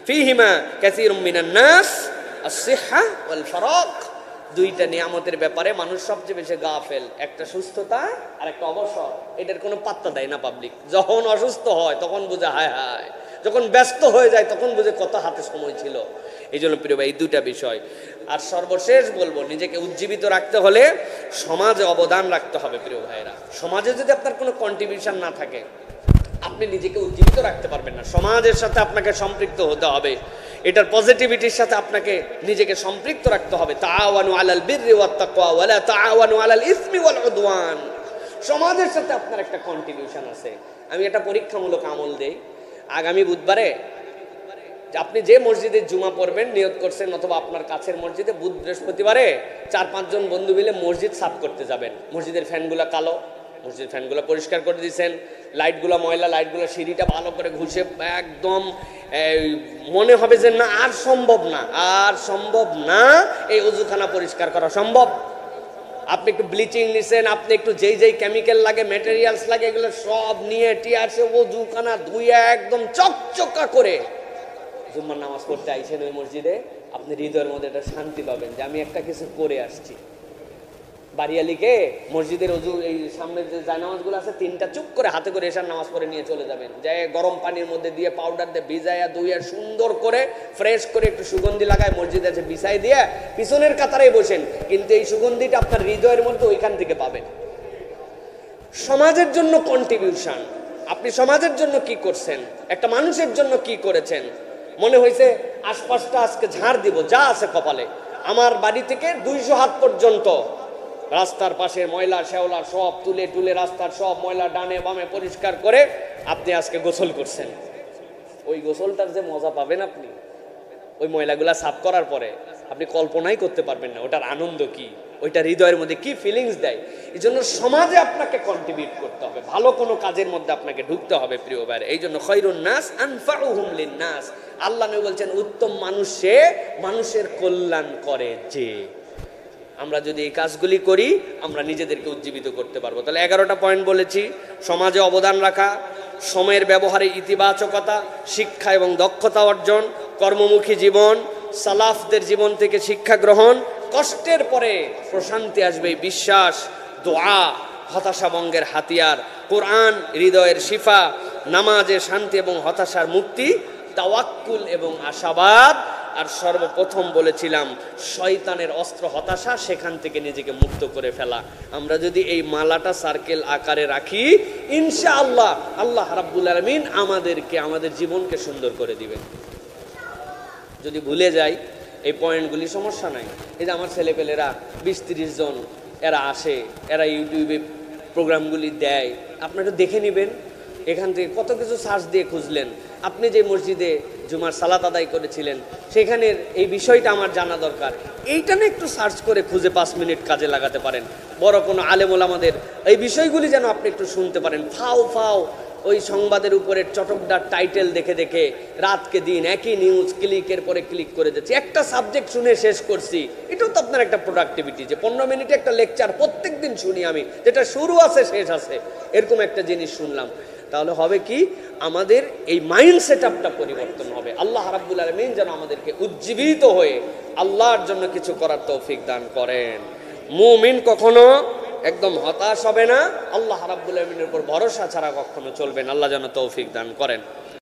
ফিহিমা কাসীরুম মিনান নাস আস-সিহহা ওয়াল ফারাগ। দুইটা নিয়ামতের ব্যাপারে মানুষ সবচেয়ে বেশি গাফেল, একটা সুস্থতা আর একটা অবসর। এটার কোনো পাত্তা দেয় না পাবলিক। যখন অসুস্থ হয় তখন বুঝে হায় হায়, যখন ব্যস্ত হয়ে যায় তখন বুঝে কত হাতে সময় ছিল। এই জন্য প্রিয় ভাই এই দুটা বিষয়। আর সর্বশেষ বলবো, নিজেকে উজ্জীবিত রাখতে হলে সমাজে অবদান রাখতে হবে প্রিয় ভাইরা। সমাজে যদি আপনার কোনো কন্ট্রিবিউশন না থাকে, আপনি নিজেকে উজ্জীবিত রাখতে পারবেন না। সমাজের সাথে আপনাকে সম্পৃক্ত হতে হবে, এটার পজিটিভিটির সাথে আপনাকে নিজেকে সম্পৃক্ত রাখতে হবে। তাআওয়ানু আলাল বিররি ওয়াত তাকওয়া ওয়া লা তাআওয়ানু আলাল ইসমি ওয়াল উদওয়ান। সমাজের সাথে আপনার একটা কন্ট্রিবিউশন আছে। আমি একটা পরীক্ষামূলক আমল দেই, আগামী বুধবারে আপনি যে মসজিদে জুমা পড়বেন নিয়ত করছেন, অথবা আপনার কাছের মসজিদে বুধ বৃহস্পতিবারে 4-5 জন বন্ধু মিলে মসজিদ সাফ করতে যাবেন। মসজিদের ফ্যানগুলো কালো, মসজিদের ফ্যানগুলো পরিষ্কার করে দিয়েছেন, লাইটগুলো ময়লা, লাইটগুলো সিঁড়িটা ভালো করে ঘুষে একদম মনে হবে যে না আর সম্ভব না, আর সম্ভব না এই অজুখানা পরিষ্কার করা সম্ভব। আপনি একটু ব্লিচিং নিছেন, আপনি একটু যেই যেই কেমিক্যাল লাগে, ম্যাটেরিয়ালস লাগে, এগুলো সব নিয়ে টিয়ারসে অজুখানা ধুয়ে একদম চকচকা করে জুম্মার নামাজ পড়তে আইছেন ওই মসজিদে, আপনি হৃদয়ের মধ্যে একটা শান্তি পাবেন যে আমি একটা কিছু করে আসছি। বাড়িয়ালিকে মসজিদের অজু এই সামনের যে জায়নামাজগুলো আছে 3টা চুপ করে হাতে করে এসার নামাজ পড়ে নিয়ে চলে যাবেন, যায় গরম পানির মধ্যে দিয়ে পাউডার দিয়ে ভিজাইয়া ধুইয়া সুন্দর করে ফ্রেশ করে একটু সুগন্ধি লাগায় মসজিদে এসে বিছাই দিয়ে পিছনের কাতারেই বসেন, কিন্তু এই সুগন্ধিটা আপনার হৃদয়ের মধ্যে ওইখান থেকে পাবেন। সমাজের জন্য কন্ট্রিবিউশন, আপনি সমাজের জন্য কি করছেন, একটা মানুষের জন্য কি করেছেন। মনে হয়েছে আশপাশটা আজকে ঝাড় দিব, যা আছে কপালে, আমার বাড়ি থেকে 200 হাত পর্যন্ত রাস্তার পাশে ময়লা শ্যাওলা সব তুলে তুলে রাস্তার সব ময়লা ডানে বামে পরিষ্কার করে আপনি আজকে গোসল করছেন। ওই গোসলটার যে মজা পাবেন আপনি ওই ময়লাগুলা সাফ করার পরে, আপনি কল্পনাই করতে পারবেন না ওটার আনন্দ কি, ওইটা হৃদয়ের মধ্যে কি ফিলিংস দেয়। এই জন্য সমাজে আপনাকে কন্ট্রিবিউট করতে হবে, ভালো কোনো কাজের মধ্যে আপনাকে ঢুকতে হবে প্রিয় ভাই। এই জন্য খৈরুন নাস আনফাউহুম লিন-নাস, আল্লাহ নবী বলছেন উত্তম মানুষ সে মানুষের কল্যাণ করে যে। আমরা যদি এই কাজগুলি করি আমরা নিজেদেরকে উজ্জীবিত করতে পারবো। তাহলে 11টা পয়েন্ট বলেছি, সমাজে অবদান রাখা, সময়ের ব্যবহারে ইতিবাচকতা, শিক্ষা এবং দক্ষতা অর্জন, কর্মমুখী জীবন, সালাফদের জীবন থেকে শিক্ষা গ্রহণ, কষ্টের পরে প্রশান্তি আসবে বিশ্বাস, দোয়া হতাশা ভঙ্গের হাতিয়ার, কোরআন হৃদয়ের শিফা, নামাজে শান্তি এবং হতাশার মুক্তি, তাওয়াক্কুল এবং আশাবাদ, আর সর্বপ্রথম বলেছিলাম শয়তানের অস্ত্র হতাশা, সেখান থেকে নিজেকে মুক্ত করে ফেলা। আমরা যদি এই মালাটা সার্কেল আকারে রাখি ইনশাআল্লাহ আল্লাহ রাব্বুল আলামিন আমাদেরকে আমাদের জীবনকে সুন্দর করে দিবেন। যদি ভুলে যাই এই পয়েন্টগুলি সমস্যা নাই। এই যে আমার ছেলেপেলেরা 20-30 জন এরা আসে, এরা ইউটিউবে প্রোগ্রামগুলি দেয়, আপনারা দেখে নেবেন। এখান থেকে কত কিছু সার্চ দিয়ে খুঁজলেন, আপনি যে মসজিদে জুমার সালাত আদায় করেছিলেন সেখানের এই বিষয়টা আমার জানা দরকার, এইটা না একটু সার্চ করে খুঁজে 5 মিনিট কাজে লাগাতে পারেন। বড় কোনো আলেম ওলামাদের এই বিষয়গুলি যেন আপনি একটু শুনতে পারেন। ফাও ফাও ওই সংবাদের উপরে চটকদার টাইটেল দেখে দেখে রাতকে দিন একই নিউজ ক্লিকের পরে ক্লিক করে যাচ্ছি, একটা সাবজেক্ট শুনে শেষ করছি। এটাও তো আপনার একটা প্রোডাক্টিভিটি, যে 15 মিনিটে একটা লেকচার প্রত্যেক দিন শুনি আমি, যেটা শুরু আছে শেষ আছে, এরকম একটা জিনিস শুনলাম। তাহলে হবে কি, আমাদের এই মাইন্ড সেটআপটা পরিবর্তন হবে। আল্লাহ রাব্বুল আলামিন যেন আমাদেরকে উজ্জীবিত হয়ে আল্লাহর জন্য কিছু করার তৌফিক দান করেন। মুমিন কখনো একদম হতাশ হবে না, আল্লাহ রাব্বুল আলামিনের উপর ভরসা ছাড়া কখনো চলবে না। আল্লাহ যেন তৌফিক দান করেন।